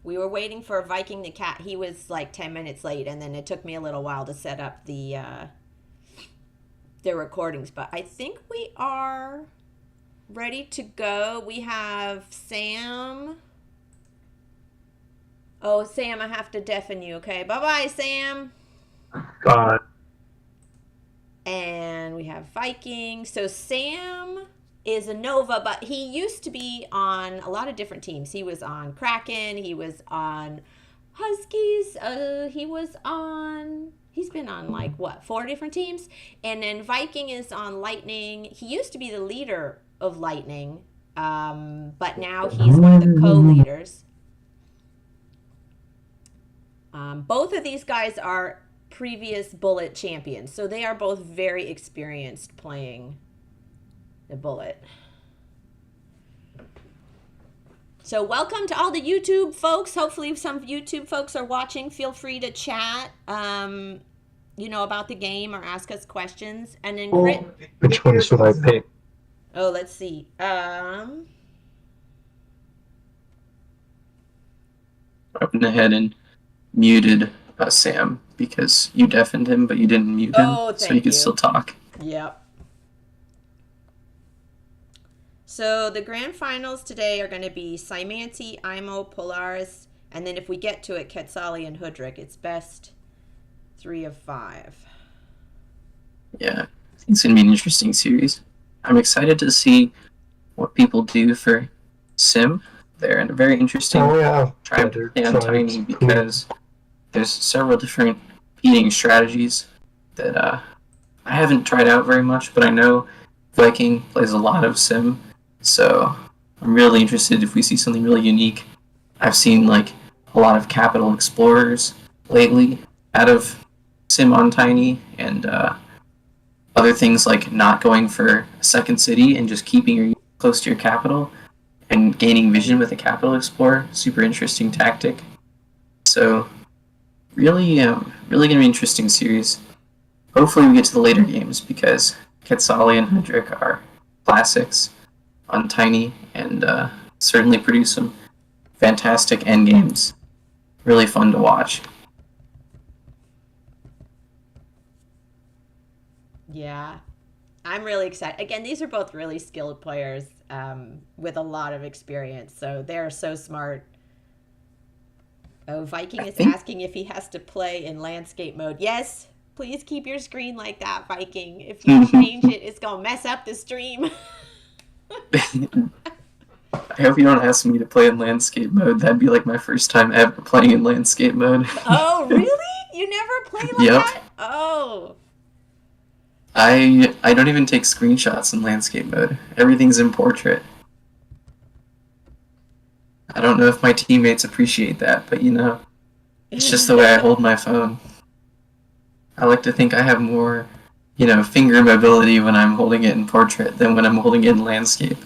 We were waiting for Viking the cat. He was like 10 minutes late, and then it took me a little while to set up the recordings. But I think we are ready to go. We have Sam. Oh, Sam, I have to deafen you, okay? Bye-bye, Sam. God. And we have Viking. So Sam is a Nova, but he used to be on a lot of different teams. He was on Kraken. He was on Huskies. He's been on like what, 4 different teams? And then Viking is on Lightning. He used to be the leader of Lightning, but now he's one of the co-leaders. Both of these guys are previous Bullet champions, so they are both very experienced playing the Bullet. So welcome to all the YouTube folks. Hopefully some YouTube folks are watching. Feel free to chat, about the game or ask us questions. And then Which one should I pick? Oh, let's see. I went ahead and muted Sam because you deafened him, but you didn't mute him, so he could still talk. Yep. So the grand finals today are going to be Cymanti, IMO, Polaris, and then if we get to it, Quetzali and Hoodrick. It's best 3 of 5. Yeah, I think it's going to be an interesting series. I'm excited to see what people do for Sim. They're in a very interesting try to play on Tiny because there's several different eating strategies that I haven't tried out very much, but I know Viking plays a lot of Sim, so I'm really interested if we see something really unique. I've seen like a lot of Capital Explorers lately out of Sim on Tiny, and other things like not going for a second city and just keeping your close to your capital and gaining vision with a Capital Explorer. Super interesting tactic. So really going to be an interesting series. Hopefully we get to the later games because Quetzali and Hoodrick are classics on Tiny and certainly produce some fantastic end games. Really fun to watch. Yeah, I'm really excited. Again, these are both really skilled players with a lot of experience, so they're so smart. Oh, Viking is asking if he has to play in landscape mode. Yes, please keep your screen like that, Viking. If you change it, it's going to mess up the stream. I hope you don't ask me to play in landscape mode. That'd be like my first time ever playing in landscape mode. Oh, really? You never play like that? Oh. I don't even take screenshots in landscape mode. Everything's in portrait. I don't know if my teammates appreciate that, but it's just the way I hold my phone. I like to think I have more, finger mobility when I'm holding it in portrait than when I'm holding it in landscape.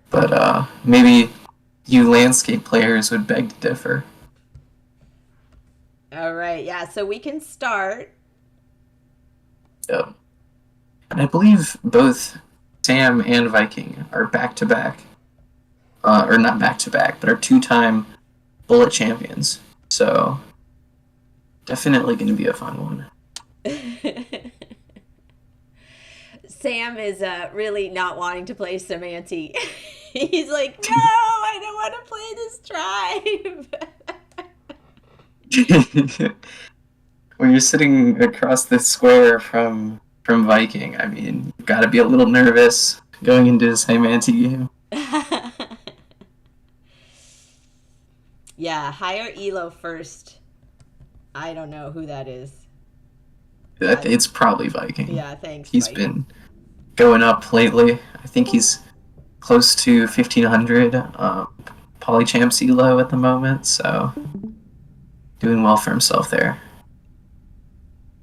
But maybe you landscape players would beg to differ. All right, yeah, so we can start. Yep. And I believe both Sam and Viking are back-to-back. Or not back-to-back, but are 2-time Bullet champions. So, definitely going to be a fun one. Sam is really not wanting to play Cymanti. He's like, no, I don't want to play this tribe. When you're sitting across the square from Viking, I mean, you've got to be a little nervous going into this Cymanti game. Yeah, hire Elo first. I don't know who that is. It's probably Viking. Yeah, thanks. He's been going up lately. I think he's close to 1,500 Polychamps Elo at the moment, so doing well for himself there.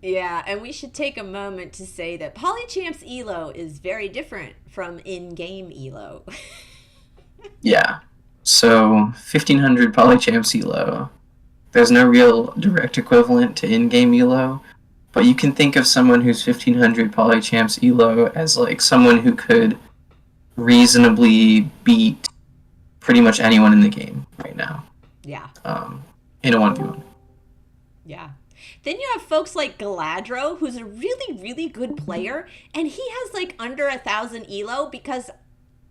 Yeah, and we should take a moment to say that Polychamps Elo is very different from in-game Elo. Yeah. So, 1,500 Polychamps Elo. There's no real direct equivalent to in-game Elo, but you can think of someone who's 1,500 Polychamps Elo as like someone who could reasonably beat pretty much anyone in the game right now. Yeah. In a 1v1. Yeah. Then you have folks like Galadro, who's a really, really good player, and he has like under 1,000 elo because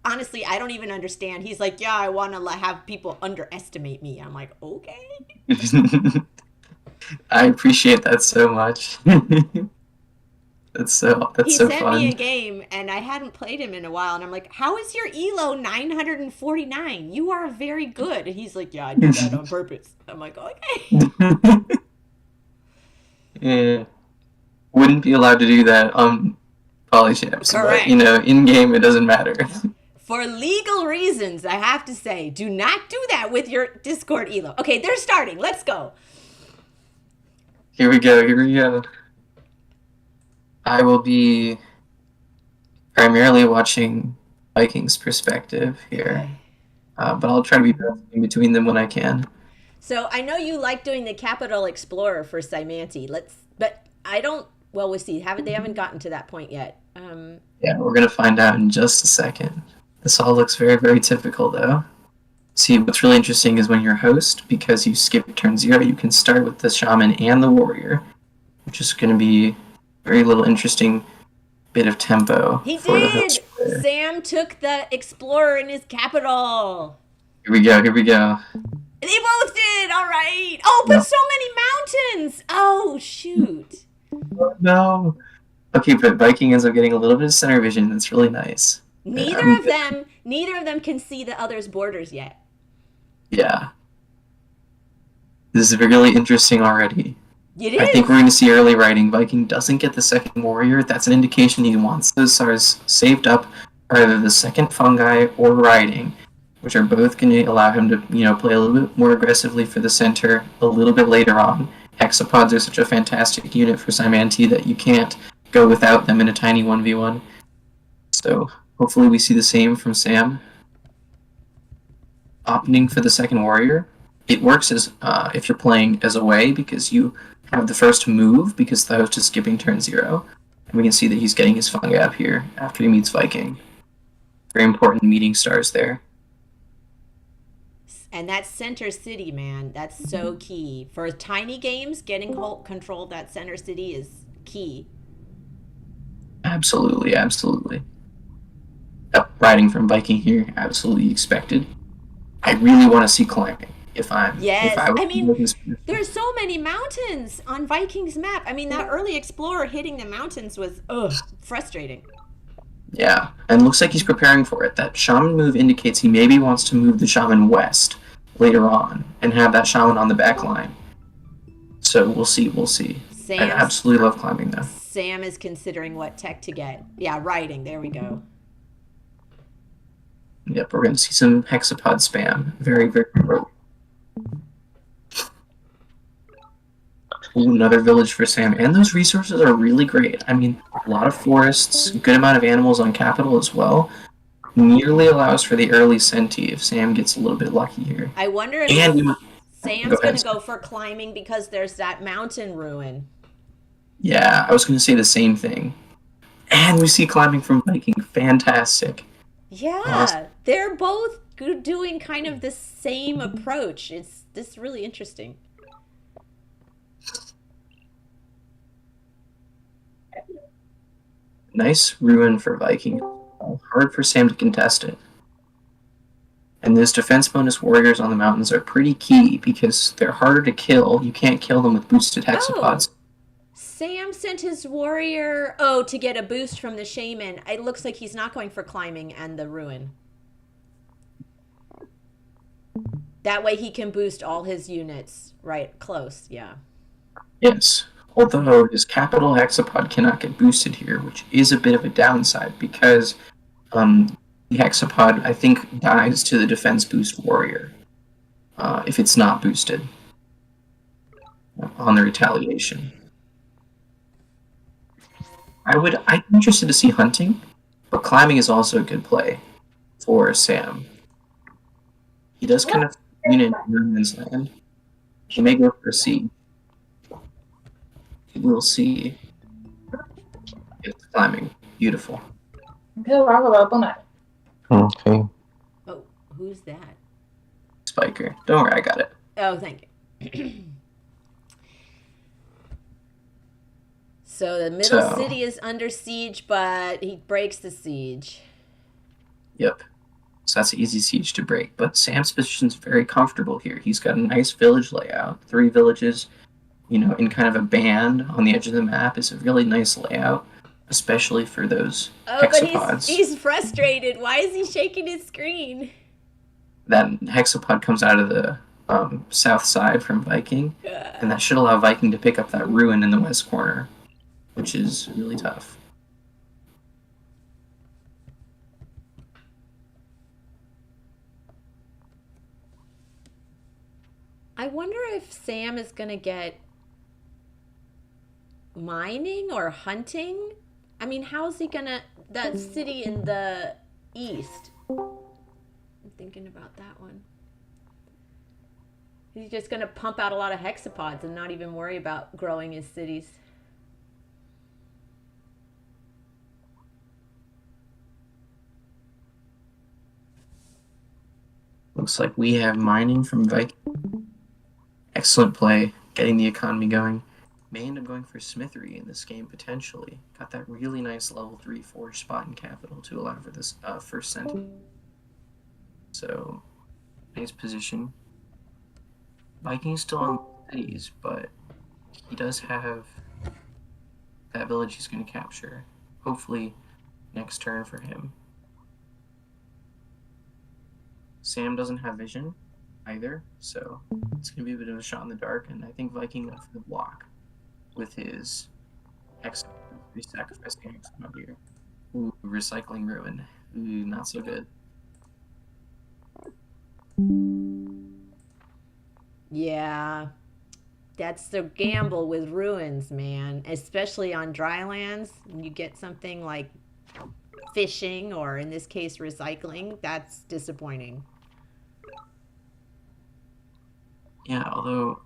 honestly, I don't even understand. He's like, yeah, I want to have people underestimate me. I'm like, okay. I appreciate that so much. That's so He fun. sent me a game, and I hadn't played him in a while, and I'm like, how is your elo 949? You are very good. And he's like, yeah, I did that on purpose. I'm like, okay. Yeah. Wouldn't be allowed to do that on Polychamps, Correct. but in game it doesn't matter. For legal reasons, I have to say, do not do that with your Discord elo. Okay, they're starting. Let's go. Here we go. I will be primarily watching Vikings' perspective here, but I'll try to be in between them when I can. So I know you like doing the Capital Explorer for Cymanti. But I don't. Well, we'll see. They haven't gotten to that point yet. Yeah, we're gonna find out in just a second. This all looks very, very typical, though. See, what's really interesting is when you're host, because you skip turn 0, you can start with the shaman and the warrior, which is going to be a very little interesting bit of tempo. He for did! The host player. Sam took the explorer in his capital. Here we go. They both did! All right! Oh, but so many mountains! Oh, shoot. Oh, no. Okay, but Viking ends up getting a little bit of center vision. That's really nice. Neither of them can see the other's borders yet. Yeah. This is really interesting already. It is. I think we're going to see early writing. Viking doesn't get the second warrior. That's an indication he wants those stars saved up for either the second fungi or riding, which are both going to allow him to, play a little bit more aggressively for the center a little bit later on. Hexapods are such a fantastic unit for Cymanti that you can't go without them in a tiny 1v1. So hopefully we see the same from Sam. Opting for the second warrior. It works as if you're playing as away because you have the first move because the host is skipping turn 0. And we can see that he's getting his fungi up here after he meets Viking. Very important meeting stars there. And that center city, man, that's so key. For tiny games, getting control of that center city is key. Absolutely. Yep, riding from Viking here, absolutely expected. I really want to see climbing. Yes, there's so many mountains on Viking's map. I mean, that early explorer hitting the mountains was frustrating. Yeah, and looks like he's preparing for it. That shaman move indicates he maybe wants to move the shaman west later on and have that shaman on the back line. So we'll see. I absolutely love climbing though. Sam is considering what tech to get. Yeah, riding. There we go. Yep, we're going to see some hexapod spam. Very, very early. Ooh, another village for Sam. And those resources are really great. I mean, a lot of forests, good amount of animals on capital as well. Nearly allows for the early Senti if Sam gets a little bit lucky here. I wonder if Sam's going to go for climbing because there's that mountain ruin. Yeah, I was going to say the same thing. And we see climbing from Viking. Fantastic. Yeah, awesome. They're both doing kind of the same approach. It's really interesting. Nice ruin for Viking. Hard for Sam to contest it. And those defense bonus warriors on the mountains are pretty key because they're harder to kill. You can't kill them with boosted hexapods. Oh, Sam sent his warrior, to get a boost from the shaman. It looks like he's not going for climbing and the ruin. That way he can boost all his units right close, yeah. Yes. Although his capital hexapod cannot get boosted here, which is a bit of a downside because the hexapod, I think, dies to the defense boost warrior if it's not boosted on the retaliation. I'm interested to see hunting, but climbing is also a good play for Sam. He does kind of unit in no man's land. He may go for a siege. We'll see. It's climbing. Beautiful. Okay. Oh, who's that? Spiker. Don't worry, I got it. Oh, thank you. So the middle city is under siege, but he breaks the siege. Yep. So that's an easy siege to break. But Sam's position's very comfortable here. He's got a nice village layout. 3 villages, in kind of a band on the edge of the map is a really nice layout, especially for those hexapods. But he's frustrated. Why is he shaking his screen? That hexapod comes out of the south side from Viking, and that should allow Viking to pick up that ruin in the west corner, which is really tough. I wonder if Sam is going to get mining or hunting. I mean, how's he going to... That city in the east. I'm thinking about that one. He's just going to pump out a lot of hexapods and not even worry about growing his cities. Looks like we have mining from Viking. Excellent play, getting the economy going. May end up going for smithery in this game, potentially. Got that really nice level 3 forge spot in capital to allow for this first sentiment. So, nice position. Viking's still on cities, but he does have that village he's going to capture. Hopefully, next turn for him. Sam doesn't have vision either, so it's going to be a bit of a shot in the dark, and I think Viking went for the block with his sacrificing hexamod here. Ooh, recycling ruin. Ooh, not so good. Yeah, that's the gamble with ruins, man. Especially on drylands, when you get something like fishing, or in this case, recycling, that's disappointing. Yeah, although,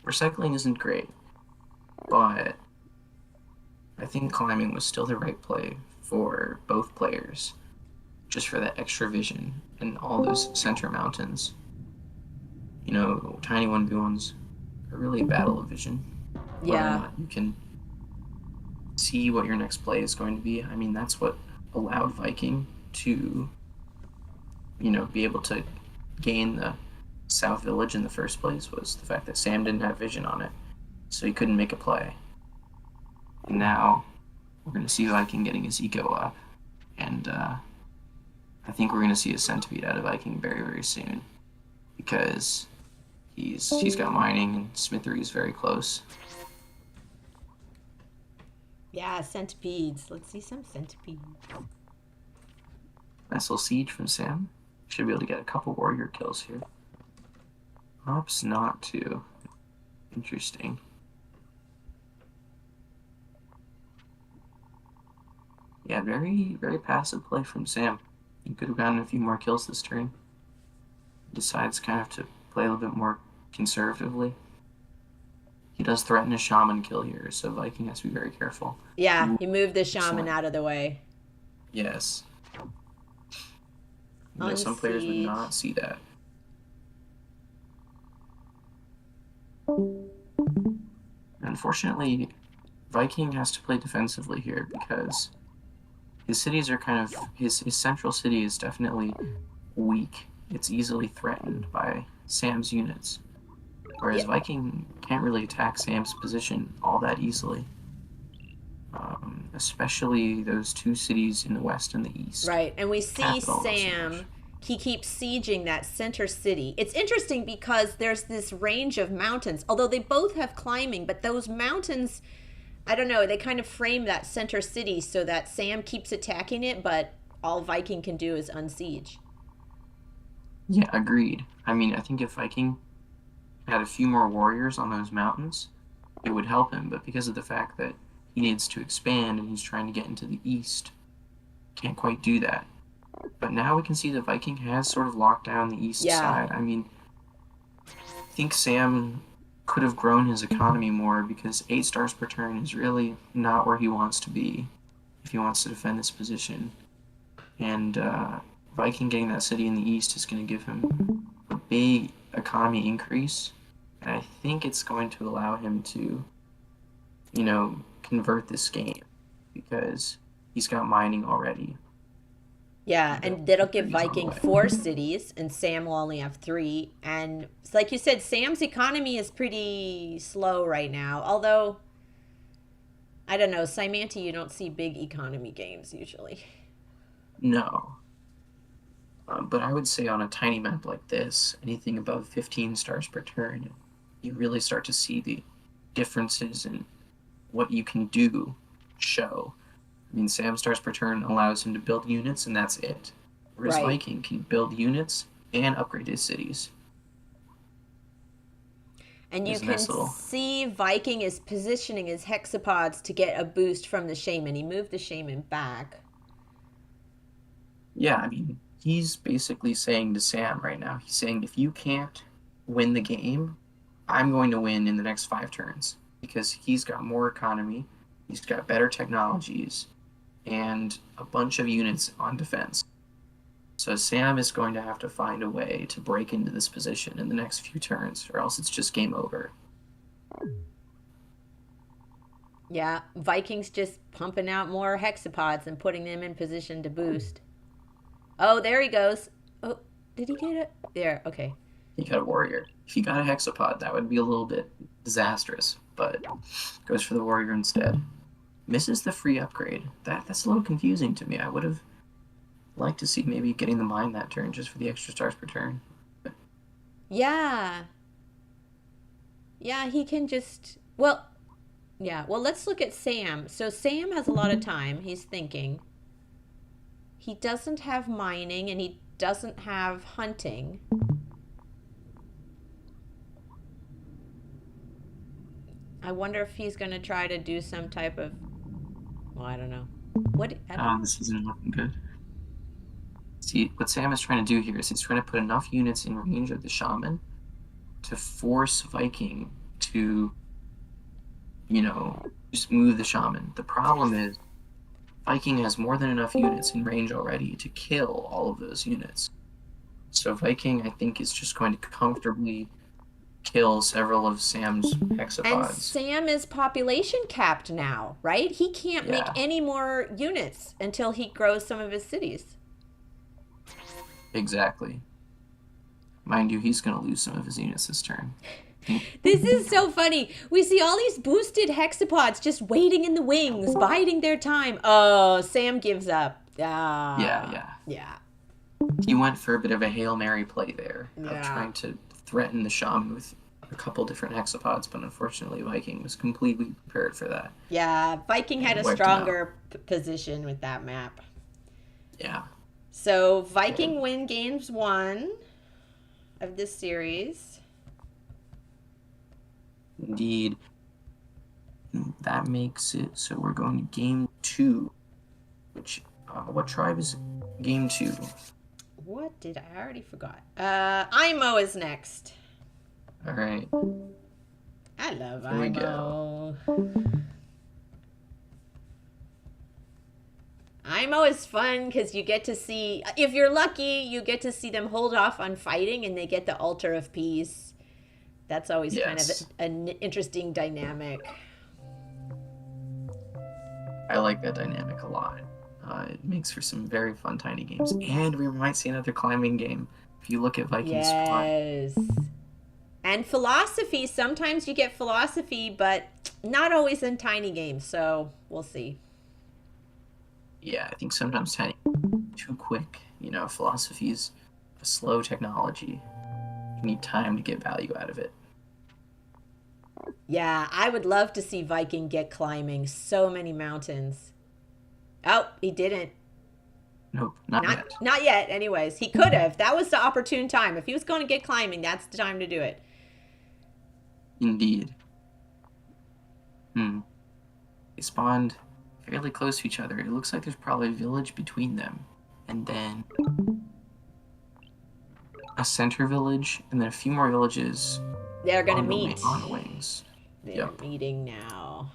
recycling isn't great, but I think climbing was still the right play for both players, just for that extra vision and all those center mountains. Tiny 1v1s are really a battle of vision. Yeah. Whether or not you can see what your next play is going to be. I mean, that's what allowed Viking to, be able to gain the South Village in the first place, was the fact that Sam didn't have vision on it, so he couldn't make a play. And now we're going to see Viking getting his eco up, and I think we're going to see a centipede out of Viking very, very soon, because he's got mining and smithery is very close. Yeah, centipedes. Let's see some centipedes. Nice little siege from Sam. Should be able to get a couple warrior kills here. Opts not to. Interesting. Yeah, very, very passive play from Sam. He could have gotten a few more kills this turn. Decides kind of to play a little bit more conservatively. He does threaten a shaman kill here, so Viking has to be very careful. Yeah, he moved the shaman out of the way. Yes. Some players would not see that. Unfortunately, Viking has to play defensively here because his cities are kind of... His central city is definitely weak. It's easily threatened by Sam's units. Whereas Viking can't really attack Sam's position all that easily. Especially those 2 cities in the west and the east. Right, and we see Sam, he keeps sieging that center city. It's interesting because there's this range of mountains, although they both have climbing, but those mountains, I don't know, they kind of frame that center city so that Sam keeps attacking it, but all Viking can do is unsiege. Yeah, agreed. I mean, I think if Viking had a few more warriors on those mountains, it would help him, but because of the fact that he needs to expand and he's trying to get into the east, can't quite do that. But now we can see that Viking has sort of locked down the east side. I mean, I think Sam could have grown his economy more because 8 stars per turn is really not where he wants to be if he wants to defend this position. And Viking getting that city in the east is going to give him a big economy increase. And I think it's going to allow him to, convert this game because he's got mining already. Yeah, and that'll give Viking 4 cities, and Sam will only have 3. And like you said, Sam's economy is pretty slow right now. Although, I don't know, Cymanti, you don't see big economy games usually. No. But I would say on a tiny map like this, anything above 15 stars per turn, you really start to see the differences in what you can do show. I mean, Sam stars per turn allows him to build units, and that's it. Whereas Right. Viking can build units and upgrade his cities. And you There's a can nice little- see Viking is positioning his hexapods to get a boost from the shaman. He moved the shaman back. Yeah, I mean, he's basically saying to Sam right now, he's saying, if you can't win the game, I'm going to win in the next 5 turns. Because he's got more economy, he's got better technologies, and a bunch of units on defense. So Sam is going to have to find a way to break into this position in the next few turns, or else it's just game over. Yeah, Vikings just pumping out more hexapods and putting them in position to boost. Oh, there he goes. Oh, did he get it? There, okay. He got a warrior. If he got a hexapod, that would be a little bit disastrous, but goes for the warrior instead. Misses the free upgrade. That's a little confusing to me. I would have liked to see maybe getting the mine that turn just for the extra stars per turn. Yeah. Yeah, he can just... Well, yeah. Well, let's look at Sam. So Sam has a lot of time. He's thinking. He doesn't have mining, and he doesn't have hunting. I wonder if he's going to try to do some type of... Well, I don't know. This isn't looking good. See, what Sam is trying to do here is he's trying to put enough units in range of the shaman to force Viking to, just move the shaman. The problem is Viking has more than enough units in range already to kill all of those units. So Viking, I think, is just going to comfortably kill several of Sam's hexapods. And Sam is population capped now, right? He can't make any more units until he grows some of his cities. Exactly. Mind you, he's going to lose some of his units this turn. This is so funny. We see all these boosted hexapods just waiting in the wings, biding their time. Oh, Sam gives up. Yeah. He went for a bit of a Hail Mary play there of trying to threaten the shaman with a couple different hexapods, but unfortunately Viking was completely prepared for that. Yeah, Viking had a stronger position with that map. Yeah. So Viking win games 1 of this series. Indeed. That makes it so we're going to game 2, which what tribe is game 2? What did I already forgot? Imo is next. All right. I love Here we Imo. Imo is fun because you get to see, if you're lucky, you get to see them hold off on fighting and they get the altar of peace. That's always kind of an interesting dynamic. I like that dynamic a lot. It makes for some very fun tiny games. And we might see another climbing game if you look at Vikings. Yes. And philosophy, sometimes you get philosophy, but not always in tiny games, so we'll see. Yeah, I think sometimes tiny too quick. Philosophy's a slow technology. You need time to get value out of it. Yeah, I would love to see Viking get climbing so many mountains. Oh, he didn't. Nope, not yet. Not yet, anyways. He could have. That was the opportune time. If he was going to get climbing, that's the time to do it. Indeed. They spawned fairly close to each other. It looks like there's probably a village between them. And then a center village, and then a few more villages. They're going to meet. On wings. They're meeting now.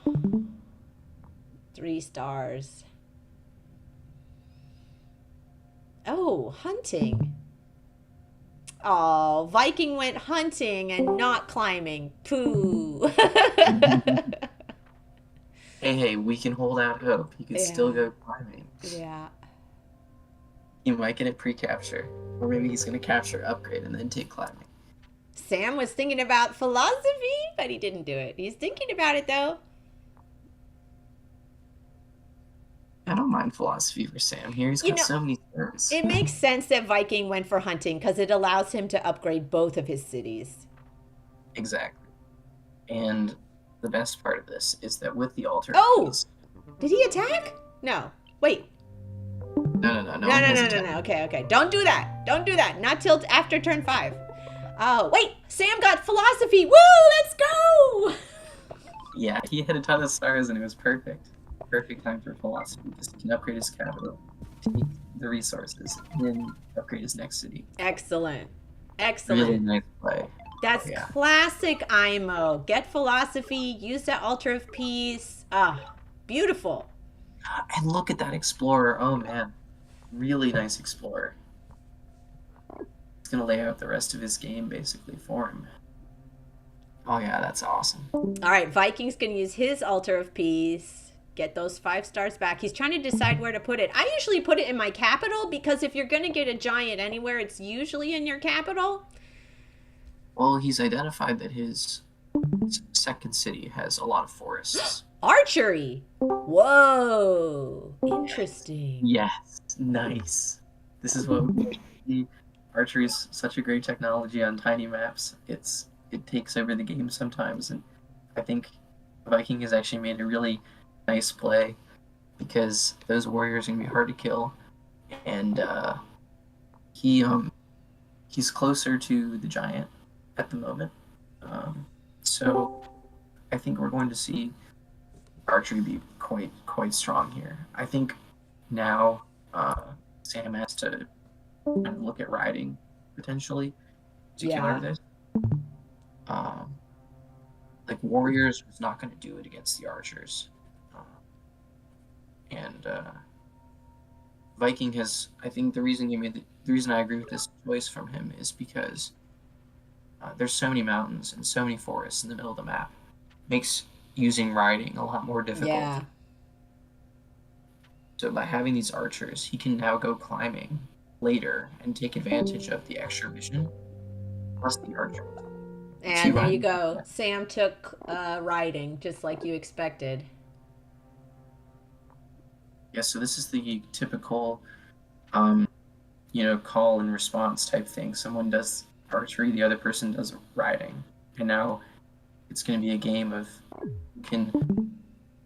3 stars. Oh, hunting. Oh, Viking went hunting and not climbing. Pooh. Hey, we can hold out hope. He could still Yeah. go climbing. Yeah. He might get a pre-capture. Or maybe he's going to capture upgrade and then take climbing. Sam was thinking about philosophy, but he didn't do it. He's thinking about it though. I don't mind philosophy for Sam here. He's You got know, so many stars. it makes sense that Viking went for hunting because it allows him to upgrade both of his cities. Exactly. And the best part of this is that with the altar Oh! piece, Did he attack? No. Wait. no. No. Okay. Don't do that. Don't do that. Not till after turn 5. Oh, wait. Sam got philosophy. Woo! Let's go! Yeah, he had a ton of stars and it was perfect. Perfect time for philosophy because he can upgrade his capital, take the resources, and then upgrade his next city. Excellent. Really nice play. That's classic IMO. Get philosophy, use that altar of peace. Ah, beautiful. And look at that explorer. Oh man, really nice explorer. He's gonna lay out the rest of his game basically for him. Oh yeah, that's awesome. All right, Viking's gonna use his altar of peace. Get those 5 stars back. He's trying to decide where to put it. I usually put it in my capital because if you're gonna get a giant anywhere, it's usually in your capital. Well, he's identified that his second city has a lot of forests. Archery. Whoa. Interesting. Yes, nice. This is what archery is such a great technology on tiny maps. It takes over the game sometimes, and I think Viking has actually made a really nice play because those warriors are gonna be hard to kill, and he's closer to the giant at the moment. So I think we're going to see archery be quite strong here. I think now Sam has to kind of look at riding potentially to counter this. Like warriors was not going to do it against the archers, and Viking has. I think the reason the reason I agree with this choice from him is because there's so many mountains and so many forests in the middle of the map. Makes using riding a lot more difficult. Yeah. So by having these archers, he can now go climbing later and take advantage of the extra vision plus the archer. And there you go. Sam took riding just like you expected. Yeah, so this is the typical call and response type thing. Someone does archery, the other person does riding. And now it's going to be a game of who can,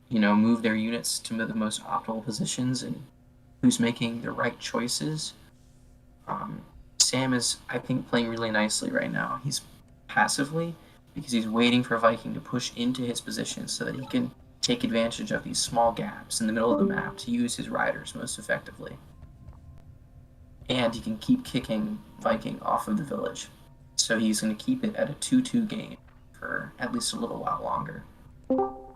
move their units to the most optimal positions and who's making the right choices. Sam is, I think, playing really nicely right now. He's passively because he's waiting for Viking to push into his position so that he can take advantage of these small gaps in the middle of the map to use his riders most effectively. And he can keep kicking Viking off of the village. So he's going to keep it at a 2-2 game for at least a little while longer. Well,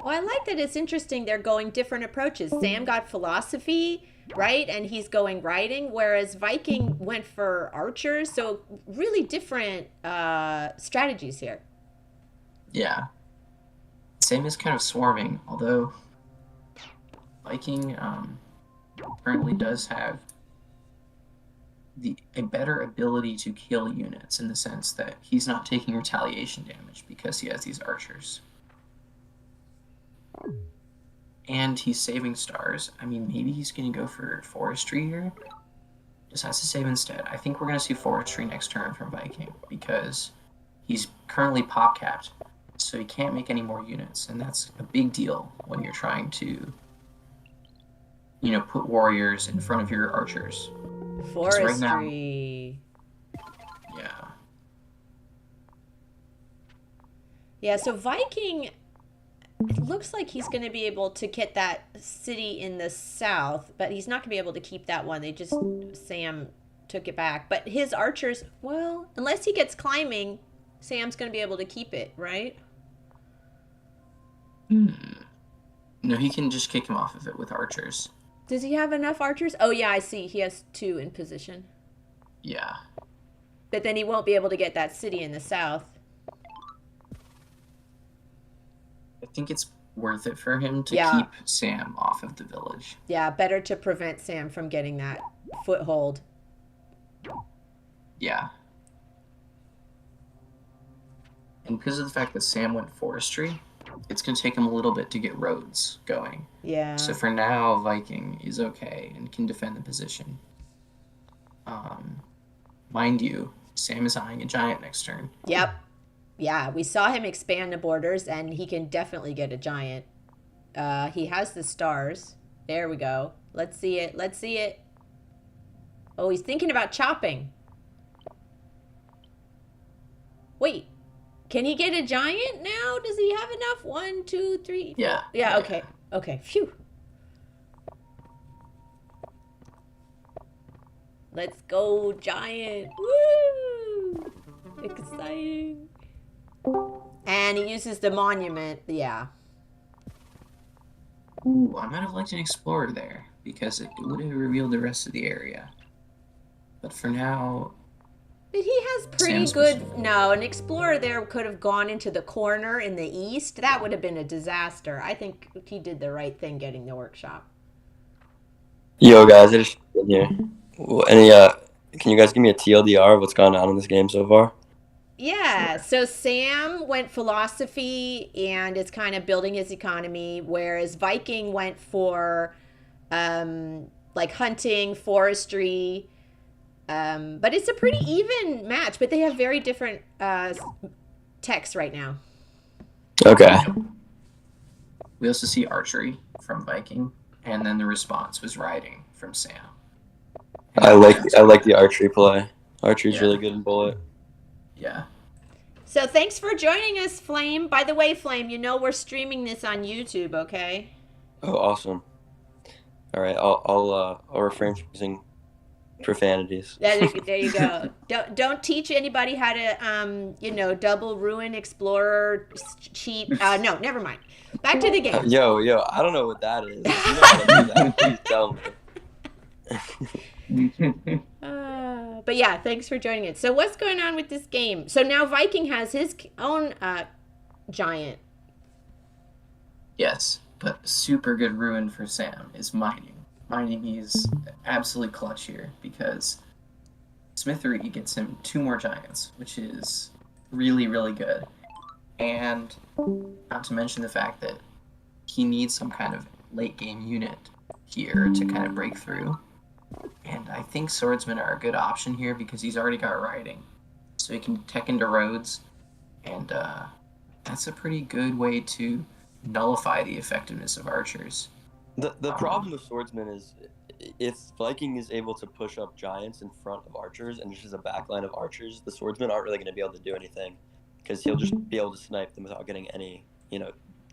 I like that it's interesting they're going different approaches. Sam got philosophy, right? And he's going riding, whereas Viking went for archers. So really different strategies here. Yeah. Sam is kind of swarming, although Viking currently does have a better ability to kill units in the sense that he's not taking retaliation damage because he has these archers. And he's saving stars. I mean, maybe he's going to go for forestry here. Just has to save instead. I think we're going to see forestry next turn from Viking because he's currently pop capped, so he can't make any more units, and that's a big deal when you're trying to, put warriors in front of your archers. Forestry. Right now, yeah. Yeah, so Viking, it looks like he's going to be able to get that city in the south, but he's not going to be able to keep that one. Sam took it back. But his archers, well, unless he gets climbing, Sam's going to be able to keep it, right? No, he can just kick him off of it with archers. Does he have enough archers? Oh, yeah, I see. He has 2 in position. Yeah. But then he won't be able to get that city in the south. I think it's worth it for him to Yeah. keep Sam off of the village. Yeah, better to prevent Sam from getting that foothold. Yeah. And because of the fact that Sam went forestry, it's going to take him a little bit to get roads going. Yeah. So for now, Viking is okay and can defend the position. Mind you, Sam is eyeing a giant next turn. Yep. Yeah, we saw him expand the borders, and he can definitely get a giant. He has the stars. There we go. Let's see it. Let's see it. Oh, he's thinking about chopping. Wait. Can he get a giant now? Does he have enough? 1, 2, 3, 4? Yeah. Yeah, okay. Okay. Phew. Let's go, giant. Woo! Exciting. And he uses the monument. Yeah. Ooh, I might have liked an explorer there because it would have revealed the rest of the area. But for now, But he has pretty Sam's good. position. No, an explorer there could have gone into the corner in the east. That would have been a disaster. I think he did the right thing getting the workshop. Yo, guys, I just in here. Can you guys give me a TLDR of what's gone on in this game so far? Yeah, so Sam went philosophy and is kind of building his economy, whereas Viking went for like hunting, forestry. But it's a pretty even match, but they have very different techs right now. Okay. We also see archery from Viking, and then the response was riding from Sam. And I like the archery play. Archery's really good in Bullet. Yeah. So thanks for joining us, Flame. By the way, Flame, you know we're streaming this on YouTube, okay? Oh, awesome. All right, I'll refrain from using profanities. There you go. Don't teach anybody how to double ruin explorer cheat. No, never mind. Back to the game. Yo, I don't know what that is. You know how to do that. Please tell me. But yeah, thanks for joining it. So what's going on with this game? So now Viking has his own giant. Yes, but super good ruin for Sam is mining. Mining is absolutely clutch here because Smithery gets him 2 more giants, which is really, really good. And not to mention the fact that he needs some kind of late game unit here to kind of break through. And I think swordsmen are a good option here because he's already got riding. So he can tech into roads, and that's a pretty good way to nullify the effectiveness of archers. The problem with swordsmen is if Viking is able to push up giants in front of archers and just has a backline of archers, the swordsmen aren't really going to be able to do anything because he'll just be able to snipe them without getting any,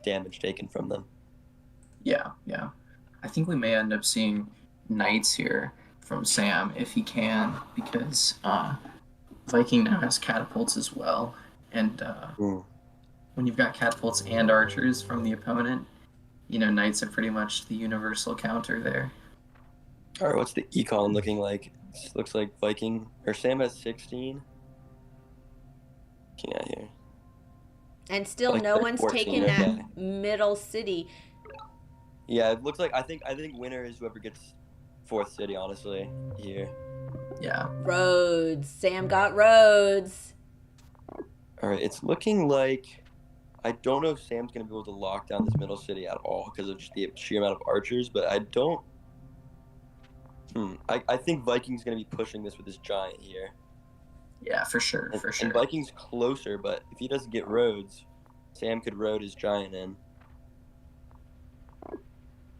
damage taken from them. Yeah. I think we may end up seeing knights here from Sam if he can, because Viking now has catapults as well, and when you've got catapults and archers from the opponent, knights are pretty much the universal counter there. All right, what's the econ looking like? This looks like Viking or Sam has 16. Looking at here. And still Like no one's 14, taken okay. that middle city. Yeah, it looks like I think winner is whoever gets 4th city, honestly, here. Yeah. Roads. Sam got roads. All right, it's looking like I don't know if Sam's going to be able to lock down this middle city at all because of just the sheer amount of archers, but I don't. I think Viking's going to be pushing this with his giant here. Yeah, for sure. And Viking's closer, but if he doesn't get roads, Sam could road his giant in.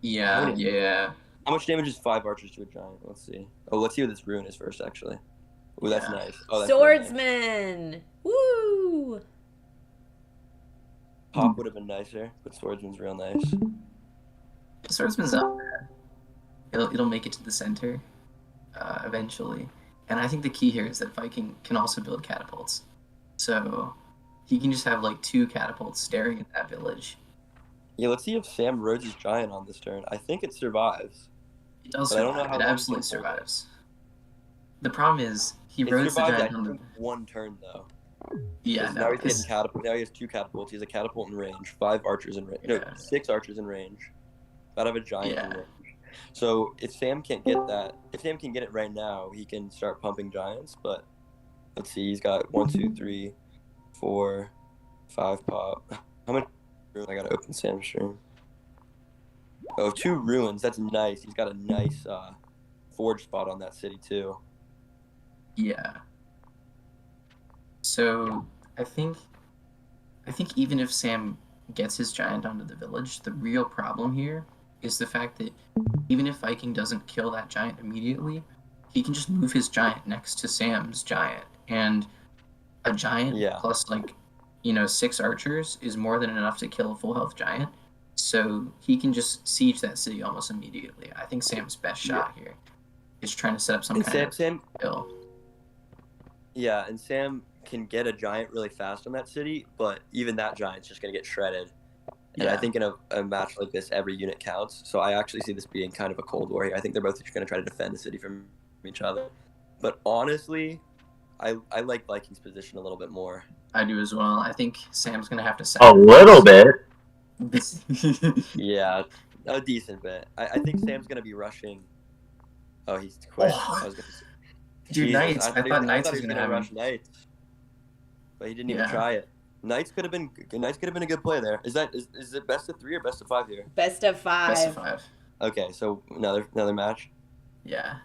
Yeah. How much damage is 5 archers to a giant? Let's see. Oh, let's see what this rune is first, actually. Oh, that's nice. Oh, that's really nice. Swordsman. Woo! Pop would have been nicer, but swordsman's real nice. Swordsman's not bad. It'll make it to the center eventually. And I think the key here is that Viking can also build catapults. So he can just have like 2 catapults staring at that village. Yeah, let's see if Sam roads his giant on this turn. I think it survives. It does But I don't know survive. how It long absolutely it can hold survives. The problem is he It rotates the survived, I giant on the. think, 1 turn though. Yeah, Because now no, he's getting catapult. Now he has 2 catapults. He has a catapult in range, 5 archers in range. No, Yeah. 6 archers in range. About to have a giant in Yeah. range. So if Sam can't get that, if Sam can get it right now, he can start pumping giants. But let's see, he's got 1, 2, 3, 4, 5 pop. How many? I gotta open Sam's stream. Oh, 2 ruins. That's nice. He's got a nice forge spot on that city too. Yeah. So I think even if Sam gets his giant onto the village, the real problem here is the fact that even if Viking doesn't kill that giant immediately, he can just move his giant next to Sam's giant, and a giant Yeah. plus 6 archers is more than enough to kill a full health giant. So he can just siege that city almost immediately. I think Sam's best shot here is trying to set up some kind of kill. Yeah, and Sam can get a giant really fast on that city, but even that giant's just going to get shredded. And I think in a match like this, every unit counts. So I actually see this being kind of a cold war here. I think they're both just going to try to defend the city from each other. But honestly, I like Viking's position a little bit more. I do as well. I think Sam's going to have to A little bit. Yeah, a decent bit. I think Sam's going to be rushing. Oh, he's quit. Oh. I was going to say. Dude, Jesus, Knights. I thought Knights was going gonna to rush have Knights, but he didn't even try it. Knights could have been a good play there. Is it best of 3 or best of 5 here? Best of 5. Best of 5. Okay, so another match. Yeah.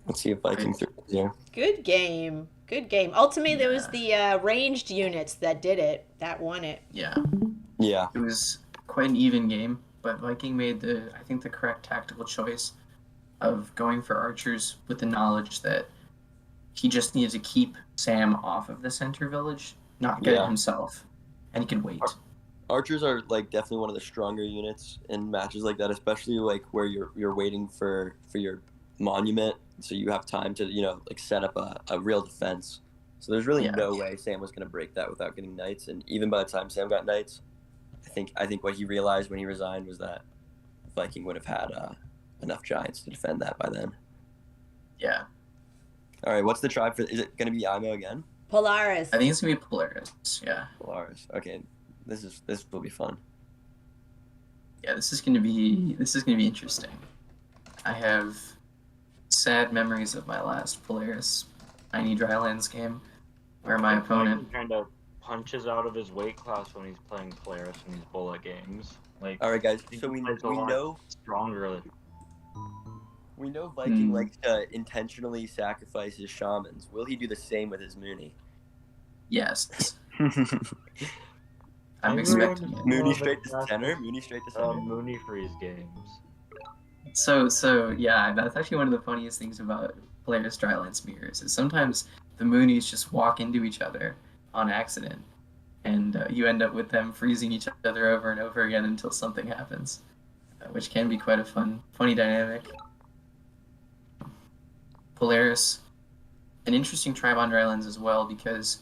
Let's see if Viking through here. Good game. Good game. Ultimately, it was the ranged units that did it. That won it. Yeah. Yeah. It was quite an even game, but Viking made the correct tactical choice of going for archers with the knowledge that he just needed to keep Sam off of the center village, not get it himself, and he could wait. Archers are definitely one of the stronger units in matches like that, especially where you're waiting for your monument, so you have time to set up a real defense. So there's really no way Sam was going to break that without getting knights, and even by the time Sam got knights, I think what he realized when he resigned was that Viking would have had enough giants to defend that by then. Yeah. All right, what's the tribe for? Is it going to be IMO again? Polaris. I think it's going to be Polaris. Yeah. Polaris. Okay, this will be fun. Yeah, this is going to be interesting. I have sad memories of my last Polaris Tiny Drylands game, where my opponent kind of punches out of his weight class when he's playing Polaris in these bullet games. All right, guys. So we know stronger. We know Viking likes to intentionally sacrifice his shamans. Will he do the same with his Mooney? Yes. I'm expecting it. Mooney straight to center. Mooney straight to center. Mooney freeze games. So yeah, that's actually one of the funniest things about Polaris Drylands mirrors is sometimes the Moonies just walk into each other on accident, and you end up with them freezing each other over and over again until something happens, which can be quite a funny dynamic. Polaris, an interesting tribe on Drylands as well, because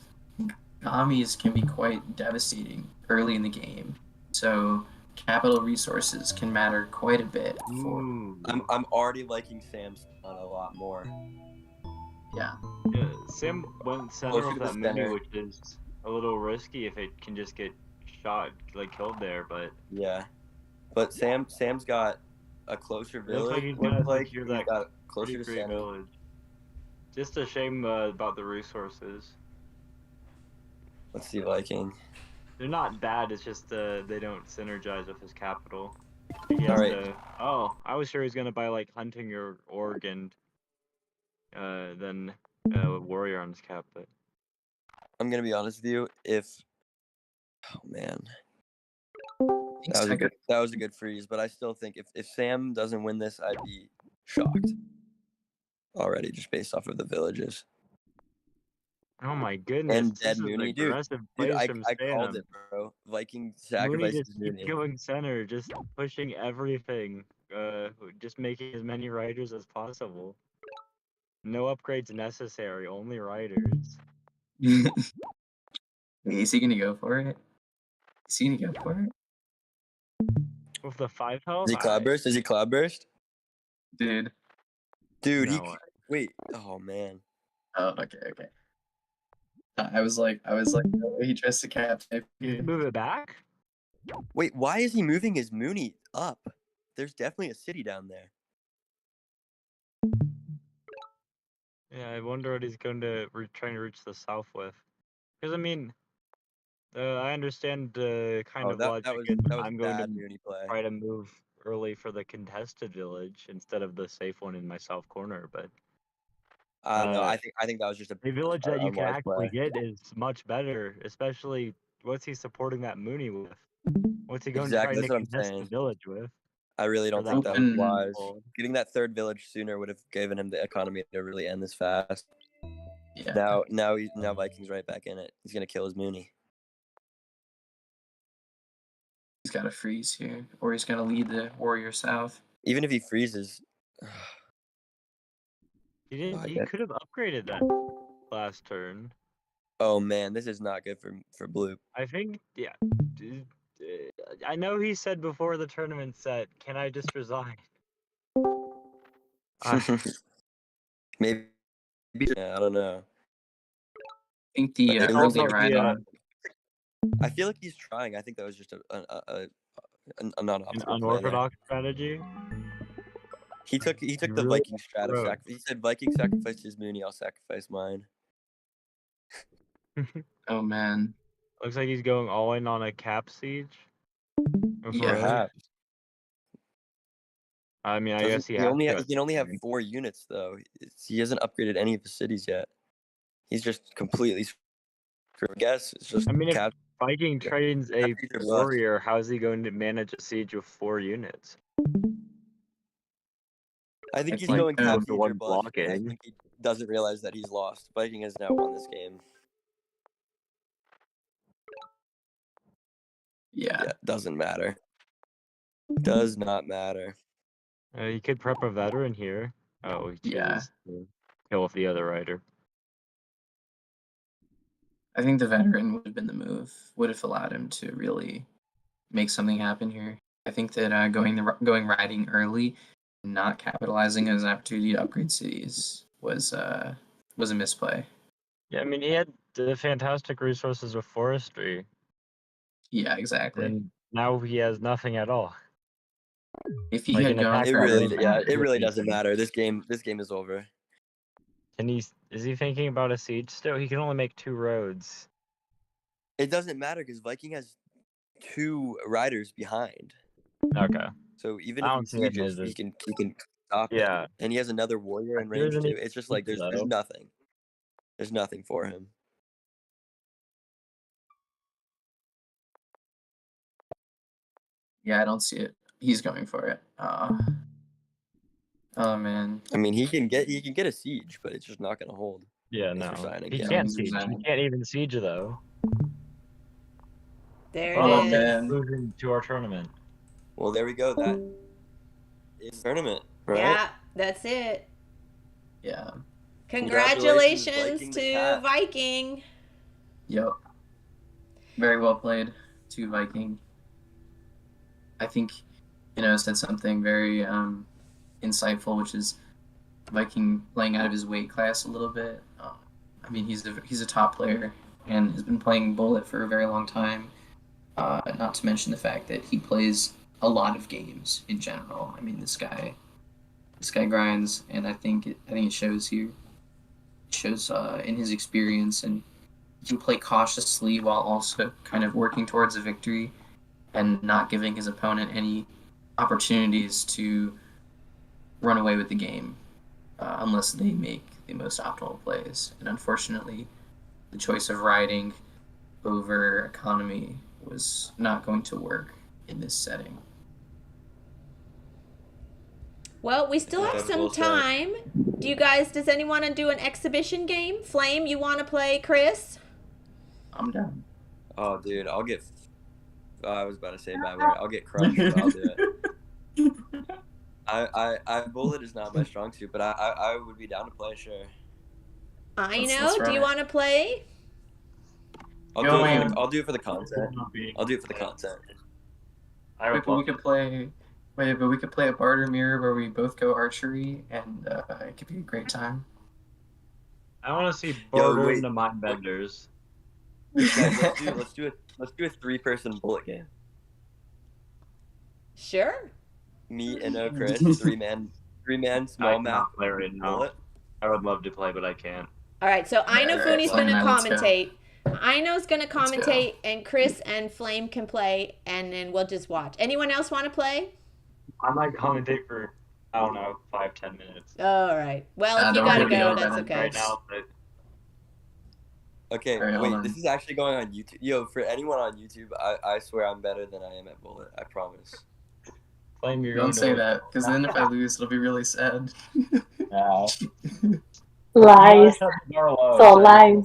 Gamis can be quite devastating early in the game. So capital resources can matter quite a bit. I'm already liking Sam's a lot more. Yeah. Sam went center of that Mooney, which is a little risky if it can just get shot, killed there. But yeah, but Sam's got a closer village. He's got closer to center. Village. Just a shame about the resources. Let's see, Viking. They're not bad. It's just they don't synergize with his capital. I was sure he's gonna buy hunting or org and then warrior on his cap. But I'm gonna be honest with you. Oh man, that was a good freeze. But I still think if Sam doesn't win this, I'd be shocked already, just based off of the villages. Oh my goodness! And dead Mooney, dude. I called it, bro. Viking sacrifices Mooney. Keep going center, just pushing everything, just making as many riders as possible. No upgrades necessary, only riders. Is he gonna go for it? Is he gonna go for it? With the 5 health? Is he cloudburst? Is he cloudburst? Dude. Dude, No way. wait. Oh man. Oh, okay. I was like, oh, he tries to cap type. Move it back? Wait, why is he moving his Mooney up? There's definitely a city down there. Yeah, I wonder what he's going to trying to reach the south with. Because, I mean, I understand kind of logic. That was I'm a going to bad Mooney play. try to move early for the contested village instead of the safe one in my south corner, but No, I think that was just a the village that you can unwise actually play. get is much better, especially what's he supporting that Mooney with? What's he going Exactly, to that's try what to I'm contest saying. the village with? I really don't think that that was one wise. fold. Getting that third village sooner would have given him the economy to really end this fast. Yeah. Now Vikings right back in it. He's gonna kill his Mooney. He's got to freeze here, or he's gonna lead the warrior south. Even if he freezes, He could have upgraded that last turn. oh man, this is not good for blue. I think, yeah. I know he said before the tournament set, "Can I just resign?" Maybe I don't know. I think the But it early looks like riding. I feel like he's trying. I think that was just a non-optimal An play there. unorthodox strategy. He took the really Viking strat of road. He said Viking sacrificed his Mooney, I'll sacrifice mine. Oh man. Looks like he's going all in on a cap siege. Yeah. Perhaps. I mean, I Doesn't- guess he can only have 4 units though. He hasn't upgraded any of the cities yet. He's just completely screwed. I guess it's just I mean, if cap. Viking trains a Capture your bust. warrior, how's he going to manage a siege with 4 units? I think It's he's like, going cap the one or bust. I blocking. think he doesn't realize that he's lost. Viking has now won this game. Yeah. Doesn't matter. Does not matter. He could prep a veteran here. Oh, he Yeah. chooses to kill with the other rider. I think the veteran would have been the move. Would have allowed him to really make something happen here. I think that going riding early, and not capitalizing on his opportunity to upgrade cities was a misplay. Yeah, I mean, he had the fantastic resources of forestry, Yeah, exactly. and now he has nothing at all. If he Like had an gone, attack It Right, really, right. it really doesn't matter. This game is over. Is he thinking about a siege still? He can only make 2 roads. It doesn't matter because Viking has 2 riders behind. Okay. So even I if don't he see it sieges, as he can stop it. Yeah. And he has another warrior in Here's range an too. It's just like there's though. nothing. There's nothing for him. yeah, I don't see it. He's going for it. Oh man. I mean, he can get a siege, but it's just not going to hold. Yeah, He's no. resigning, He yeah. can't He's siege. He resigning. can't even siege though. There Oh, it is. man. Losing to our tournament. Well, there we go. That is tournament, right? Yeah, that's it. Yeah. Congratulations Viking the to cat. Viking. Yep. Very well played to Viking. I think, said something very insightful, which is Viking playing out of his weight class a little bit. I mean, he's a top player and has been playing Bullet for a very long time. Not to mention the fact that he plays a lot of games in general. I mean, this guy grinds, and I think it shows here. It shows in his experience, and he can play cautiously while also kind of working towards a victory and not giving his opponent any opportunities to run away with the game unless they make the most optimal plays. And unfortunately, the choice of riding over economy was not going to work in this setting. Well, we still have That's some well said. time. Does anyone want to do an exhibition game? Flame, you want to play Chris? I'm down. Oh, dude, I'll get. I was about to say a bad word. I'll get crushed, but I'll do it. I Bullet is not my strong suit, but I would be down to play, sure. I Let's know. Do you run it. want to play? I'll Go do it. in. I'll do it for the content. I'll do it for the content. I Wait, would but we love could play. Wait, but we could play a barter mirror where we both go archery, and it could be a great time. I want to see Yo, barter wait. into mind benders. Guys, let's do a 3-person bullet game. Sure. Me and Chris, three man I small map cannot play right now. bullet. I would love to play, but I can't. All right, so I know Alright, Fooney's fine, going to let's go. commentate. I know's going to Let's go. commentate, and Chris and Flame can play, and then we'll just watch. Anyone else want to play? I might commentate for, I don't know, 5-10 minutes. All right. Well, if you don't got to worry, go, I'll that's run it okay. Right now, but Okay, Alright, hold wait, on. this is actually going on YouTube. Yo, for anyone on YouTube, I swear I'm better than I am at bullet. I promise. Flame your Don't say that, because then if I lose, it'll be really sad. Lies. It's all lies.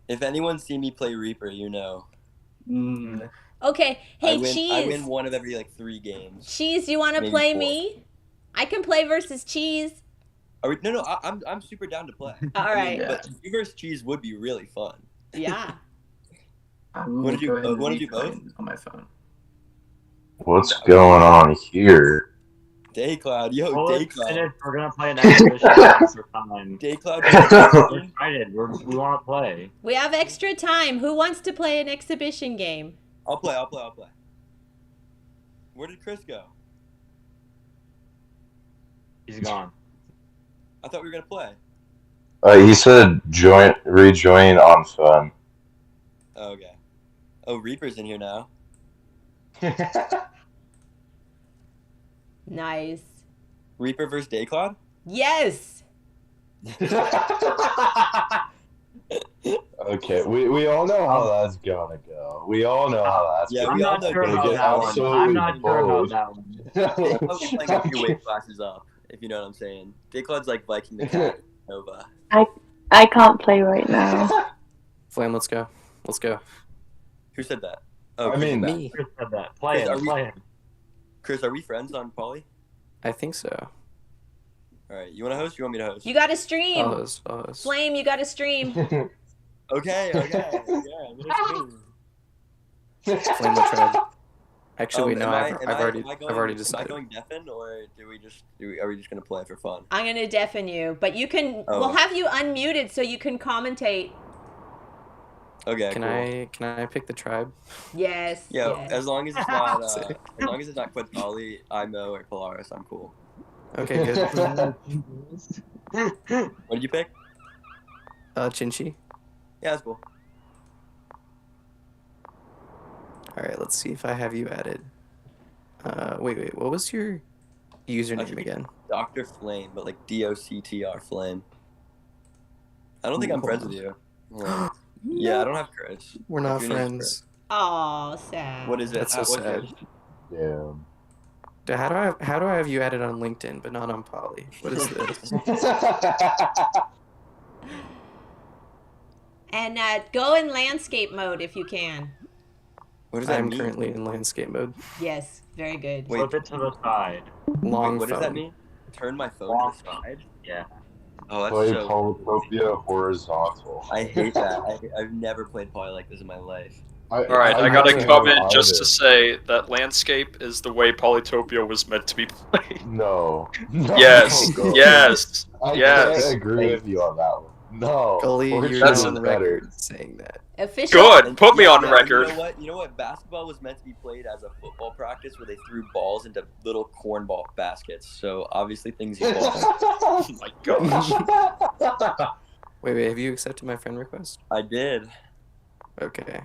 If anyone see me play Reaper, you know. Mm. Okay. Hey, I win Cheese. one of every like 3 games. Cheese, you want to Maybe play 4. me? I can play versus Cheese. No, I'm super down to play. All right. Yeah. But you versus Cheese would be really fun. Yeah. I will Wanna do- go ahead and wanna do rejoin on my phone. What's going on here? Daycloud, yo, well, it's Daycloud. finished. We're gonna play an exhibition game for time. Daycloud. We're excited. We want to play. We have extra time. Who wants to play an exhibition game? I'll play. Where did Chris go? He's gone. I thought we were gonna play. He said rejoin on phone. Oh, okay. Oh, Reaper's in here now. Nice. Reaper versus Daycloud? Yes. Okay, we all know how that's gonna go. We all know how that's Yeah, gonna I'm we all not know sure gonna about get that one. absolutely I'm not sure about bullied. that one. Daycloud's playing a few weight classes up, if you know what I'm saying. Daycloud's like Viking the Cat, Nova. I can't play right now. Flame, let's go. Let's go. Who said that? Oh, I Chris mean, said that. Me. Chris said that. Play Chris, are him. we- Play him. Chris, are we friends on Poly? I think so. Alright, you wanna host? You want me to host? You got to stream. I'll host. I'll host. Flame, you got to stream. Okay. Yeah, I'm gonna stream. Flame, I tried. Actually, wait, no, am I've already going, already Am decided. I going deafen, or are we just gonna play for fun? I'm going to deafen you, but you can, Oh. we'll have you unmuted so you can commentate. Okay, Can cool. I pick the tribe? Yes. Yeah, yes. as long as it's not Sick. as long as it's not Quetzali, IMO, or Polaris, I'm cool. Okay, good. What did you pick? Chinchi. Yeah, that's cool. All right, let's see if I have you added. Wait. What was your username Actually, again? Dr. Flame, but like DOCTR Flame. I don't think I'm Hold friends on. with you. Yeah, I don't have Chris. We're not Your name's friends. Oh, sad. What is it? That's so What's sad. yours? Damn. How do I have you added on LinkedIn but not on Poly? What is this? And go in landscape mode if you can. What does that I'm mean? currently in landscape mode. Yes, very good. Wait. Flip it to the side. Long Wait, what does that phone. mean? Turn my phone Long to the side? Yeah. Oh, that's Play so. Polytopia horizontal. I hate that. I've never played Poly like this in my life. Alright, I got a comment just to say that landscape is the way Polytopia was meant to be played. No. Yes, God. yes. I yes. can't agree with you on that one. No. Gully, you're That's on better. record saying that. Official. Good, And put me yeah, on yeah, record. You know what? Basketball was meant to be played as a football practice where they threw balls into little cornball baskets. So obviously things evolved. Oh my gosh. Wait, have you accepted my friend request? I did. Okay.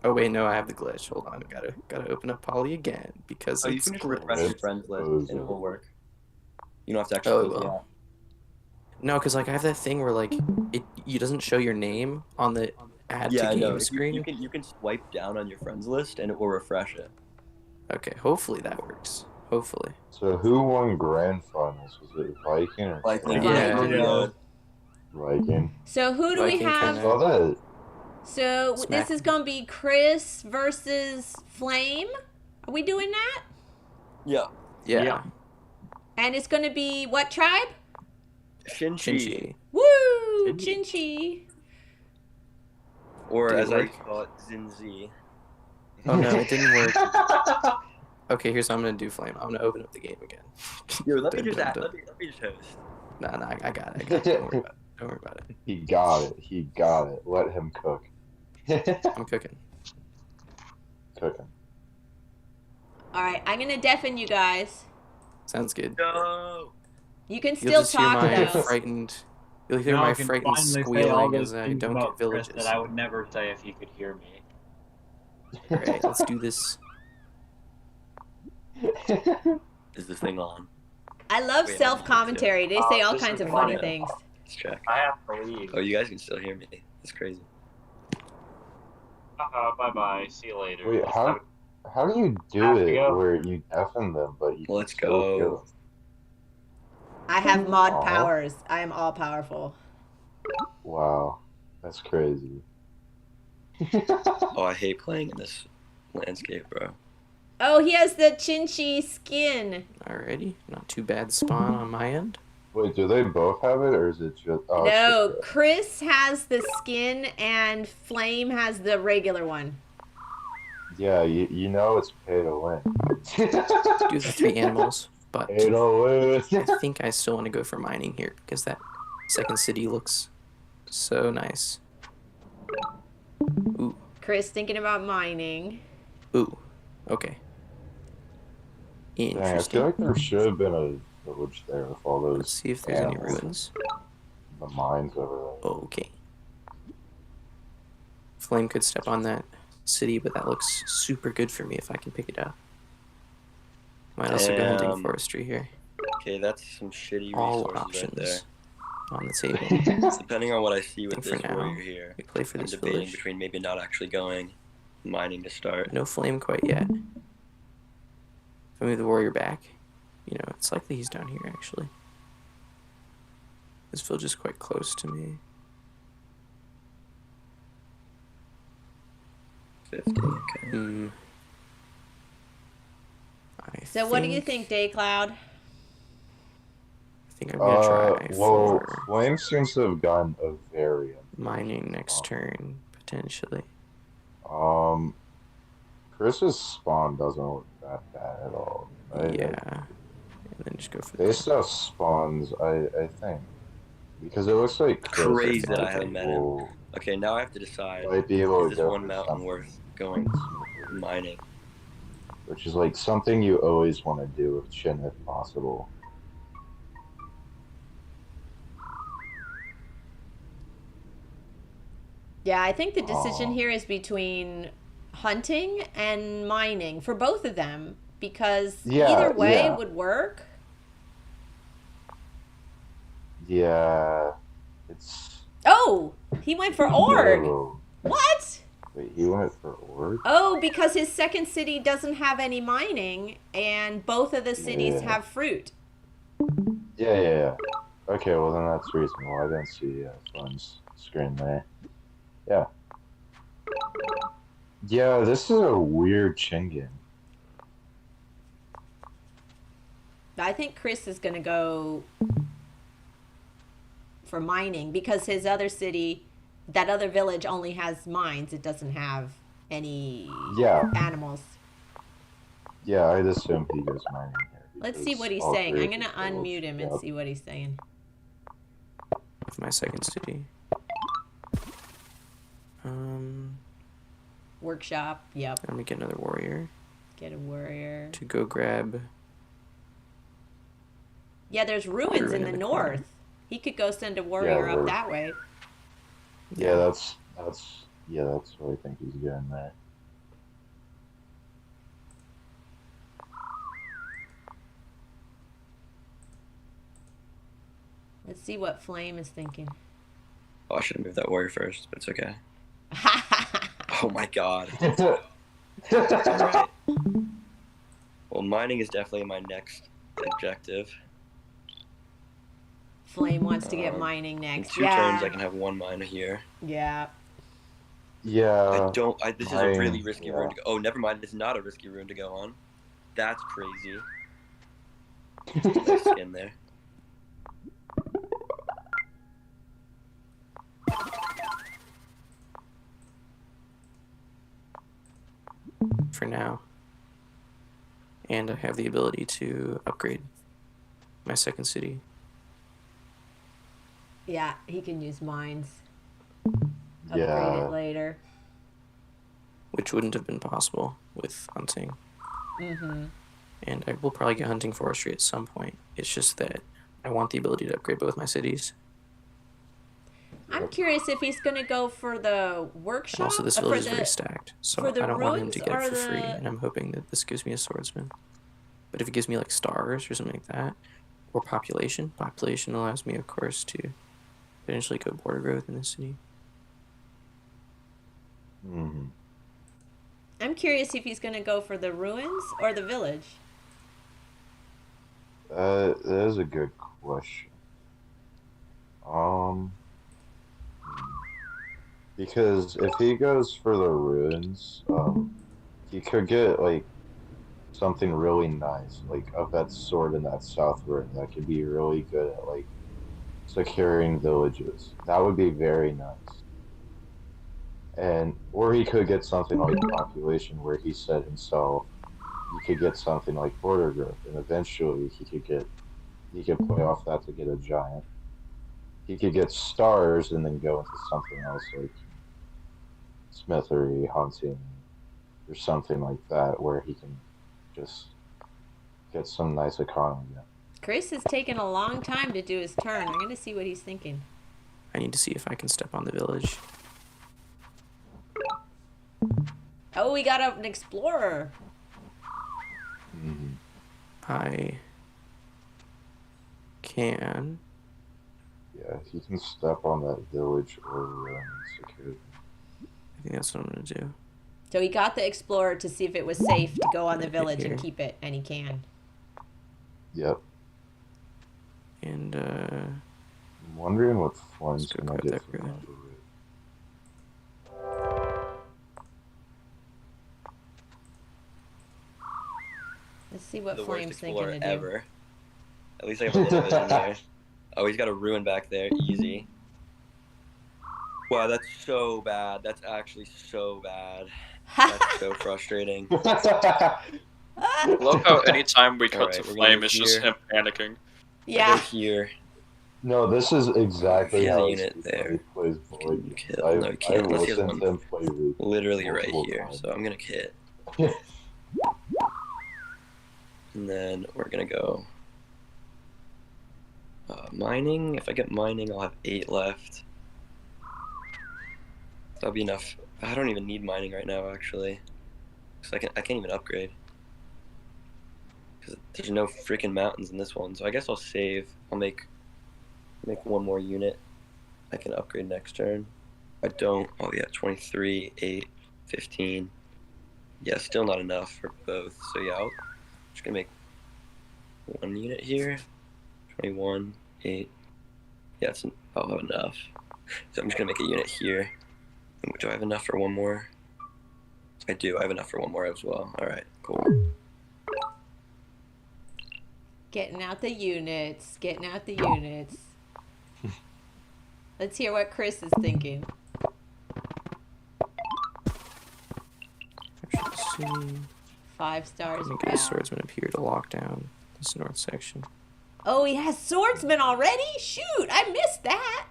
Oh wait, no, I have the glitch. Hold on, gotta open up Poly again because Oh, you it's can just glitched. refresh your friends list and it will work. You don't have to actually Oh, close the well. app. No, because like I have that thing where like it doesn't show your name on the add Yeah, to I know. game screen. You can swipe down on your friends list and it will refresh it. Okay, hopefully that works. Hopefully. So who won grand finals? Was it Viking or Viking. Yeah. Viking? So who do we Viking have? kinda- Saw that. So Smack. this is going to be Chris versus Flame. Are we doing that? Yeah. Yeah. Yeah. And it's going to be what tribe? Shinchi. Chinchi. Woo! Chinchi. Or Did it as I work? call it, Zinzi. Oh no, it didn't work. Okay, here's what I'm gonna do, Flame. I'm gonna open up the game again. Yo, let me Dun, just dun, dun. let me just host. Nah, I got it. Don't worry about it. Don't worry about it. He got it. He got it. Let him cook. I'm cooking. Cooking. All right, I'm gonna deafen you guys. Sounds good. No. You can You'll still just hear talk my though. frightened. You'll hear Now my I can frightened finally say all squealing those as I things don't about get Chris villages. that I would never say if he could hear me. Alright, let's do this. Is this thing on? I love Wait, self-commentary. They say all this kinds is of funny funny. things. Let's check. I have to leave. Oh, you guys can still hear me. That's crazy. Bye-bye. See you later. Wait, how do you do Have to it go. where you deafen them, but you Let's can still hear go. them? I have mod Aw. powers. I am all powerful. Wow, that's crazy. Oh, I hate playing in this landscape, bro. Oh, he has the chinchy skin. Alrighty, not too bad spawn on my end. Wait, do they both have it, or is it just? Oh, it's No, just Chris has the skin and Flame has the regular one. yeah, you know it's pay to win. Do the 3 animals, but Pay to win. I think I still want to go for mining here because that second city looks so nice. Ooh, Chris thinking about mining. ooh, okay. Dang, I feel Interesting. like there should have been a village there with all those. Let's see if there's any animals. ruins. The mines over there. Okay. Flame could step on that city, but that looks super good for me if I can pick it up. Might also go hunting Damn. forestry here. Okay, that's some shitty All resources options right there. on the table. Depending on what I see with think for this now, warrior here, we play for I'm this debating village. between maybe not actually going mining to start. No flame quite yet. If I move the warrior back, you know, it's likely he's down here actually. This village is quite close to me. 50, okay. So what do you think, Daycloud? I think I'm gonna try Well, for Flame seems to have gotten a very mining next turn, potentially. Chris's spawn doesn't look that bad at all. Yeah. And then just go for Based off spawns, I think. Because it looks like Chris Crazy that I haven't met him. will- Okay, now I have to decide, might be able is to this go one for mountain something worth going mining? which is like something you always want to do with Chin if possible. Yeah, I think the decision here is between hunting and mining for both of them because Yeah, either way yeah. would work. Yeah, it's. Oh, he went for org. Oh, What? wait, he went for org? Oh, because his second city doesn't have any mining and both of the cities Yeah. have fruit. Yeah. Okay, well then that's reasonable. I didn't see Flynn's screen there. Yeah. Yeah, this is a weird Chin game. I think Chris is going to go for mining because his other city, that other village only has mines. It doesn't have any animals. Yeah, I'd assume he goes mining here. Let's see because what he's all saying. three I'm of going to his unmute him and villages- see what he's saying. with my second city. Workshop. Yep. I'm gonna get another warrior Get a warrior. to go grab. Yeah, there's ruins Ruin in in the the corner. north. He could go send a warrior up we're- that way. Yeah, that's what I think he's getting there. Let's see what Flame is thinking. Oh, I should have moved that warrior first, but it's okay. Oh my god. Alright. Well, mining is definitely my next objective. Flame wants to get mining In next. 2 turns, I can have 1 miner here. Yeah. Yeah. This is a really mining, risky yeah. rune to go. Oh, never mind. It's not a risky rune to go on. That's crazy. Nice skin there. For now. And I have the ability to upgrade my second city. Yeah, he can use mines. Upgrade Yeah. it later. Which wouldn't have been possible with hunting. Mm-hmm. And I will probably get hunting forestry at some point. It's just that I want the ability to upgrade both my cities. I'm curious if he's going to go for the And workshop. also, this village is very stacked, so for the I don't want him ruins to get it or for free, the- and I'm hoping that this gives me a swordsman. But if it gives me, like, stars or something like that, or population allows me, of course, to potentially go border growth in the city. Mm-hmm. I'm curious if he's going to go for the ruins or the village. That is a good question. Because if he goes for the ruins, he could get like something really nice, like a vet sword in that south ruin that could be really good at like securing villages. That would be very nice. And or he could get something like population, where he said himself you could get something like border growth, and eventually he could play off that to get a giant. He could get stars and then go into something else like smithery, hunting, or something like that, where he can just get some nice economy. Chris is taking a long time to do his turn. I'm going to see what he's thinking. I need to see if I can step on the village. Oh, we got an explorer. Mm-hmm. I can. Yeah, he can step on that village or secure. I think that's what I'm going to do. So he got the explorer to see if it was safe to go on the Right village here. and keep it, and he can. Yep. And, I'm wondering what Flynn's Let's go gonna grab get that from ruin. that route. Let's see what The worst Flame's thinking explorer to do. ever. At least I have a little bit in there. Oh, he's got a ruin back there. Easy. Wow, that's so bad. That's actually so bad. That's so frustrating. I love how anytime we cut Alright, to we're gonna Flame, go it's just here. him panicking. I Yeah. go here. No, this is exactly He has a how unit he there. plays Bullet Can games. kill. No, he can't, I've unless he has listened to one him play Root literally right multiple here. times. So I'm gonna kit. And then we're gonna go mining. If I get mining, I'll have 8 left. That'll be enough. I don't even need mining right now, actually, because I can't even upgrade. Because there's no freaking mountains in this one. So I guess I'll save. I'll make one more unit. I can upgrade next turn. I don't. Oh yeah, 23, 8, 15. Yeah, still not enough for both. So yeah, I'm just gonna make one unit here. 21, 8. Yeah, I'll have enough. So I'm just gonna make a unit here. Do I have enough for one more? I do. I have enough for one more as well. All right, cool. Getting out the units. Getting out the units. Let's hear what Chris is thinking. Actually, see. 5 stars. Let me get a swordsman up here to lock down this north section. Oh, he has swordsman already? Shoot, I missed that.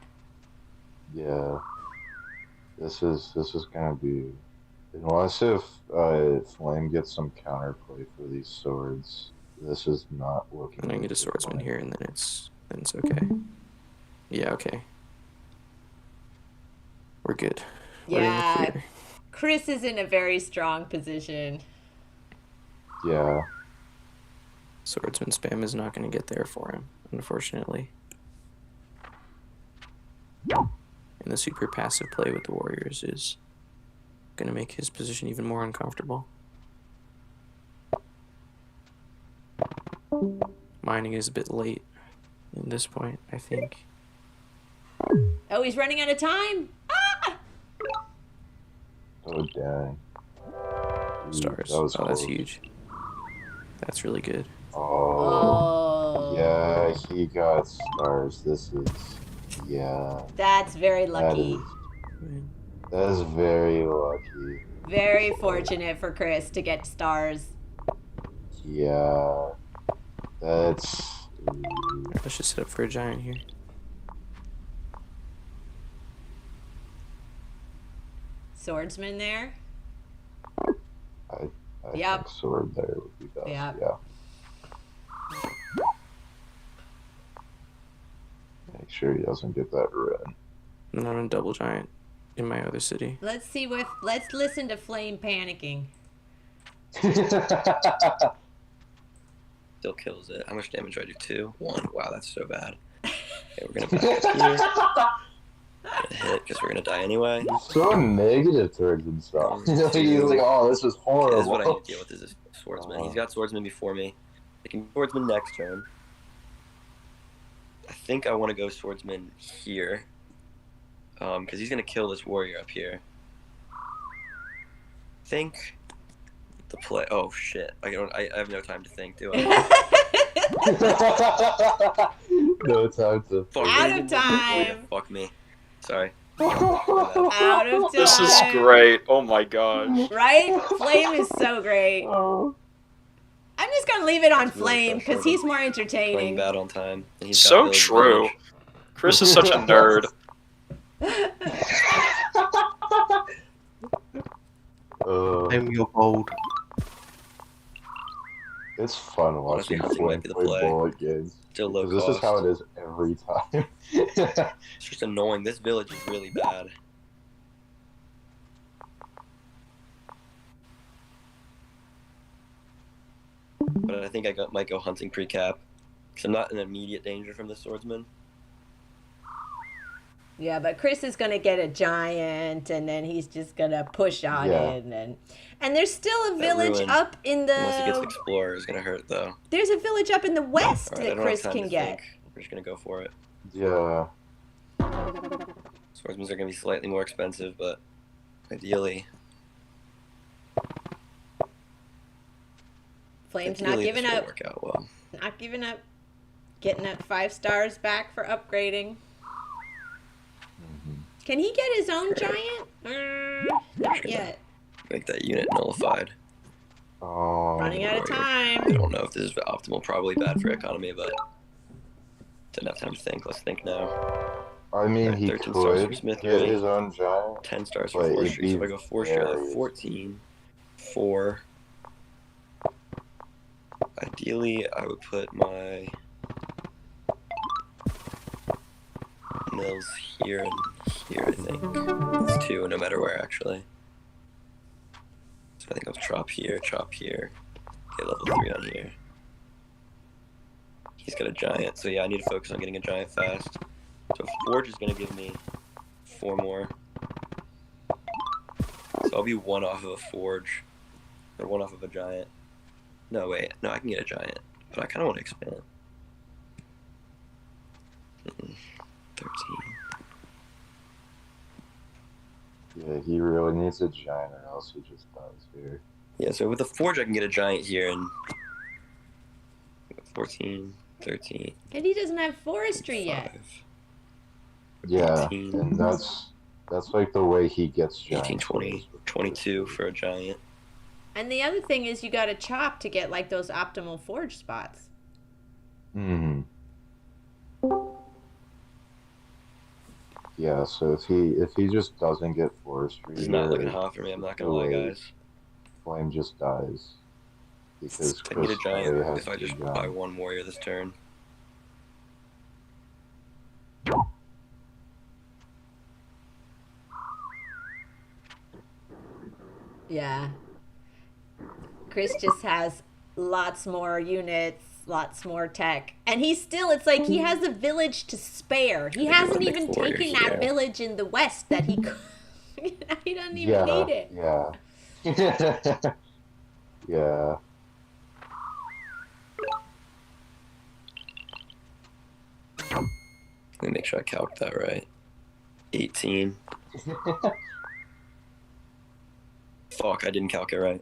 Yeah. This is gonna be, unless if Flame gets some counterplay for these swords, this is not looking. And I get a swordsman here, and then it's okay. Yeah, okay. We're good. We're in the Yeah, clear. Chris is in a very strong position. Yeah. Swordsman spam is not going to get there for him, unfortunately. And the super passive play with the warriors is going to make his position even more uncomfortable. Mining is a bit late at this point, I think. Oh, he's running out of time. Ah! Oh dang. Stars. That was Oh, that's close. huge. That's really good. Oh. Yeah, he got stars. This is, yeah. That's very lucky. That is very lucky. Very fortunate for Chris to get stars. Yeah. That's. Let's just set up for a giant here. Swordsman there. I Yep. think sword there would be best. Yep. Yeah. Make sure he doesn't get that ruin. And I'm a double giant in my other city. Let's listen to Flame panicking. Still kills it. How much damage do I do? 2? 1. Wow, that's so bad. Okay, we're gonna back up here. Gonna hit because we're gonna die anyway. He's so negative towards himself. He's like, oh, this is horrible. Okay, this is what I need to deal with is this swordsman. He's got swordsman before me. I can swordsman next turn. I think I want to go swordsman here. Because he's gonna kill this warrior up here. I think the play. Oh shit! I have no time to think, do I? No time to. Out of time. Fuck me. Sorry. Out of time. This is great. Oh my gosh. Right? Flame is so great. I'm just gonna leave it on Flame because he's more Playing entertaining. bad on time. And he's got So village true. village. Chris is such a nerd. I'm your bold. It's fun Honestly, watching hunting Flame might be the play play. bullet games. Still low 'Cause cost. this is how it is every time. It's just annoying. This village is really bad. But I think I might go hunting pre-cap. Because I'm not in immediate danger from the swordsman. Yeah, but Chris is gonna get a giant, and then he's just gonna push on Yeah. it, and there's still a That village ruin, up in Unless he gets the. explorer, is gonna hurt though. There's a village up in the west Alright, I that don't have Chris time can to get. think. We're just gonna go for it. Yeah. Swordsmans are gonna be slightly more expensive, but ideally. Flame's not ideally giving this will up. work out well. Not giving up. Getting that 5 stars back for upgrading. Can he get his own giant? Not yet. Make that unit nullified. Oh. Running out of time. I don't know if this is optimal. Probably bad for economy, but didn't have time to think. Let's think now. I mean, Alright, he 13 stars for could Smith get Ray. his own giant. 10 stars for But it'd forestry. So if be I go forestry, I have very 14. 4. Ideally, I would put my mills here and here, I think. It's 2, no matter where, actually. So I think I'll chop here, get level 3 on here. He's got a giant, so yeah, I need to focus on getting a giant fast. So Forge is going to give me 4 more. So I'll be 1 off of a Forge, or 1 off of a giant. No, wait, no, I can get a giant, but I kind of want to expand. 13. Yeah, he really needs a giant, or else he just dies here. Yeah, so with the Forge, I can get a giant here, and 14, 13, And he doesn't have forestry 5. yet. Yeah, 18. and that's like the way he gets giants. 18, 20, 22 for a giant. And the other thing is you got to chop to get like those optimal forge spots. Hmm. Yeah, so if he just doesn't get forestry, It's not looking here, hot for me, I'm not gonna lie, guys. Flame just dies. Because I need a Chris giant already has if I two just buy giants. 1 warrior this turn. Yeah. Chris just has lots more units, lots more tech. And he's still, it's like he has a village to spare. He hasn't even warrior taken here. that village in the west that he could. He doesn't even need it. Yeah. Yeah. Let me make sure I calc that right. 18. Fuck, I didn't calc it right.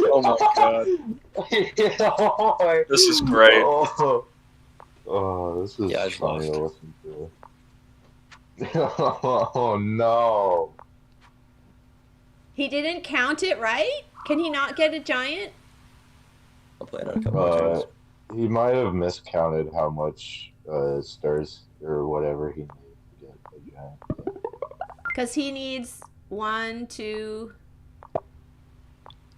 Oh my god. This is great. Oh, this is Yeah, I just funny to lost. listen to. Oh no. He didn't count it right? Can he not get a giant? I'll play it on a couple of turns. He might have miscounted how much stars or whatever he needed to get a giant. Because he needs 1, 2.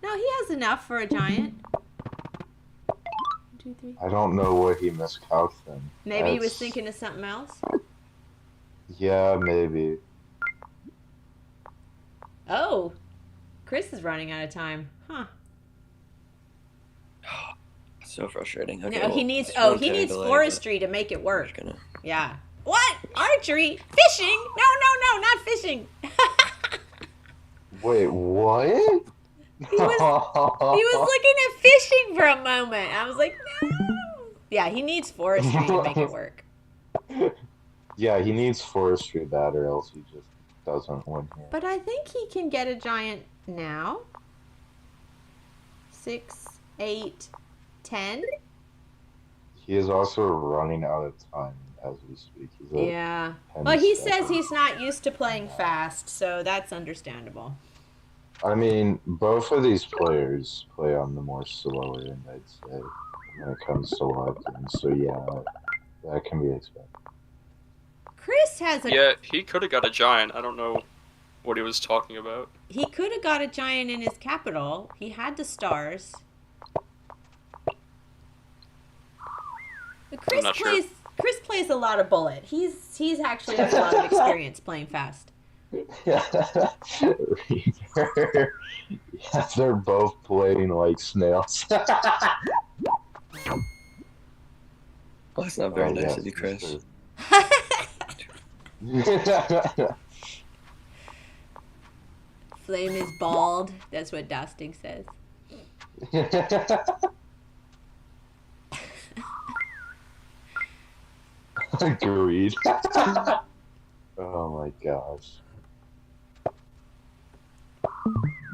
No, he has enough for a giant. 1, 2, 3. I don't know what he miscalculated then. Maybe he was thinking of something else. Yeah, maybe. Oh, Chris is running out of time. Huh. So frustrating. Okay, No, well, he needs. it's Oh, one he turn needs delay, forestry to make it but I'm work. just gonna- Yeah. What? Archery? Fishing? No, not fishing. Wait, what? He was looking at fishing for a moment. I was like, no. Yeah, he needs forestry to make it work. Yeah, he needs forestry bad, or else he just doesn't win here. But I think he can get a giant now. 6, 8, 10. He is also running out of time as we speak. He's at Yeah. 10 Well, he seconds. says he's not used to playing fast, so that's understandable. I mean, both of these players play on the more slower end, I'd say, when it comes to live games. So yeah, that can be expected. Chris has a. Yeah, he could have got a giant. I don't know what he was talking about. He could have got a giant in his capital. He had the stars. But I'm not sure. Chris plays a lot of bullet. He's actually has a lot of experience playing fast. Yeah, they're both playing like snails. Well, that's not very Oh, nice yes, of you, Chris. Flame is bald. That's what Dosting says. Agreed. Oh my gosh.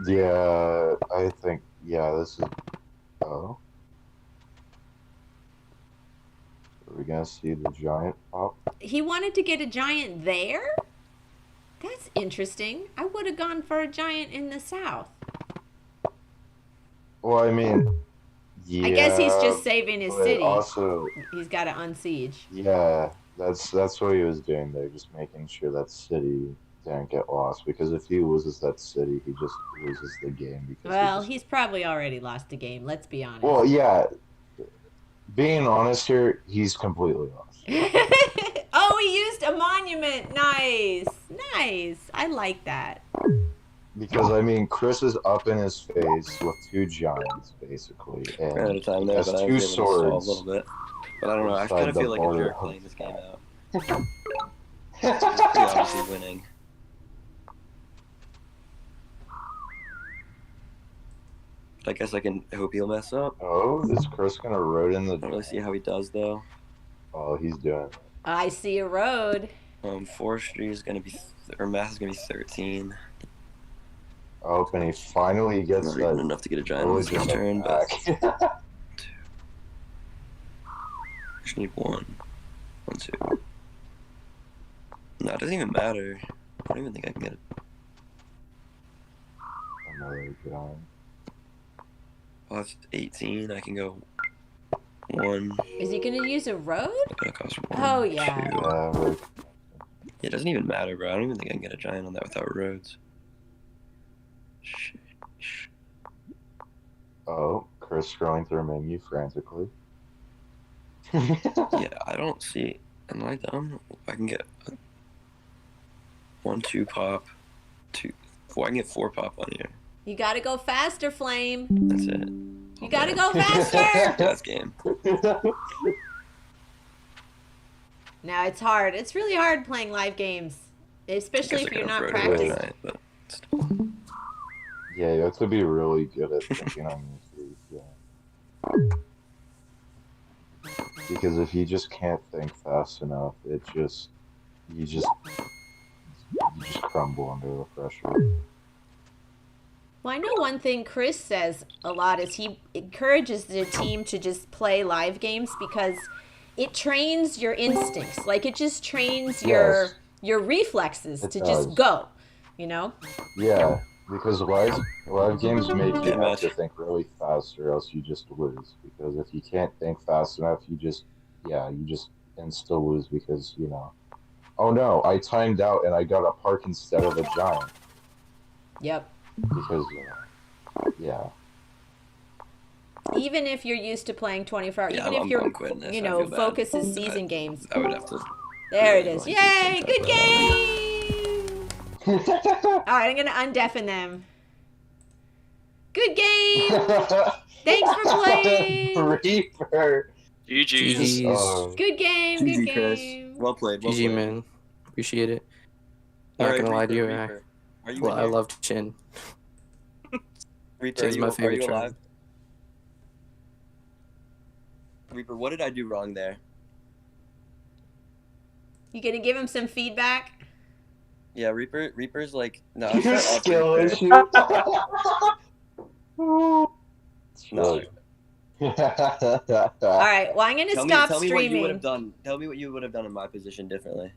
Yeah, I think, yeah, this is, oh. Are we gonna see the giant pop? He wanted to get a giant there? That's interesting. I would have gone for a giant in the south. Well, I mean, yeah. I guess he's just saving his but city. Also, He's got to unsiege. yeah, that's what he was doing there, just making sure that city didn't get lost. Because if he loses that city, he just loses the game. Because Well, he's probably already lost the game. Let's be honest. well, yeah. Being honest here, he's completely lost. Oh, he used a monument. Nice. Nice. I like that. Because, I mean, Chris is up in his face with 2 giants, basically. And Ran out of time there, has but I 2 was able to solve a swords. little bit. But I don't know, I inside kind of the feel like a border. jerk playing this game out. He's pretty obviously winning. I guess I can hope he'll mess up. Oh, is Chris gonna road in the... I don't really see how he does, though. Oh, he's doing it. I see a road. Forestry is going to be, or math is going to be 13. Oh, and he finally gets Not that... even enough to get a giant on this religion turn, but back. I just need 1. 1, 2. No, it doesn't even matter. I don't even think I can get it. Another giant. Well, that's 18. I can go 1. Is he going to use a road? Gonna cost 1. Oh, yeah. 2. Right. It doesn't even matter, bro. I don't even think I can get a giant on that without roads. Oh, Chris scrolling through a menu frantically. Yeah, I don't see. Am I dumb? I can get 1, 2 pop, 2. Well, I can get 4 pop on here. You got to go faster, Flame. That's it. You got to go faster. That's game. Now, it's hard. It's really hard playing live games, especially if you're not practicing. Tonight, but Yeah, you have to be really good at thinking on your feet. Yeah. Because if you just can't think fast enough, you just crumble under the pressure. Well, I know one thing Chris says a lot is he encourages the team to just play live games because it trains your instincts. Like, it just trains your reflexes It to does. just go, you know? Yeah, Because live games make you Good have match. to think really fast, or else you just lose. Because if you can't think fast enough, you just insta lose because oh no, I timed out and I got a park instead of a giant. Yep. Because yeah. Even if you're used to playing 24 hours, Yeah, even if I'm your quitting this. you I know feel bad. focus is season games. I would have to. There it really is. like Yay! do Good something. game. All right, I'm gonna undeafen them. Good game. Thanks for playing. Reaper. GG's. Good game. GG, Good Chris. game. Well played. Well GG, played. man. Appreciate it. Not Alright, gonna lie to you, Reaper. Are you well, in I here? loved Chin. Reaper, Chin's my are favorite you alive? tribe. Reaper, what did I do wrong there? You gonna give him some feedback? Yeah, Reaper's like no. Your shut up, skill Reaper. issue. No. All right. Well, I'm gonna stop tell me what you would have streaming. done. Tell me what you would have done in my position differently.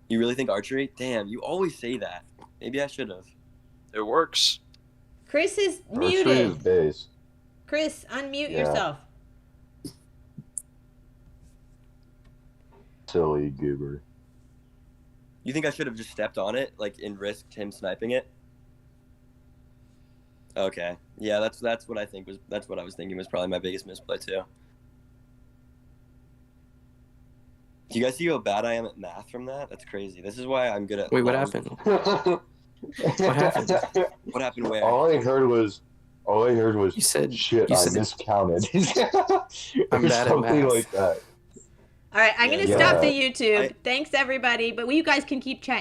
You really think archery? Damn, you always say that. Maybe I should have. It works. Chris is Archery is muted. base. Chris, unmute Yeah. yourself. Silly goober. You think I should have just stepped on it, like, and risked him sniping it? Okay. Yeah, that's what I think was. That's what I was thinking was probably my biggest misplay too. Do you guys see how bad I am at math from that? That's crazy. This is why I'm good at. Wait, what long- happened? What happened? What happened where? All I heard was You said shit. you I said miscounted. I'm Or bad at something math. like that. All right, I'm gonna Yeah. stop the YouTube. I- Thanks everybody, but you guys can keep chatting.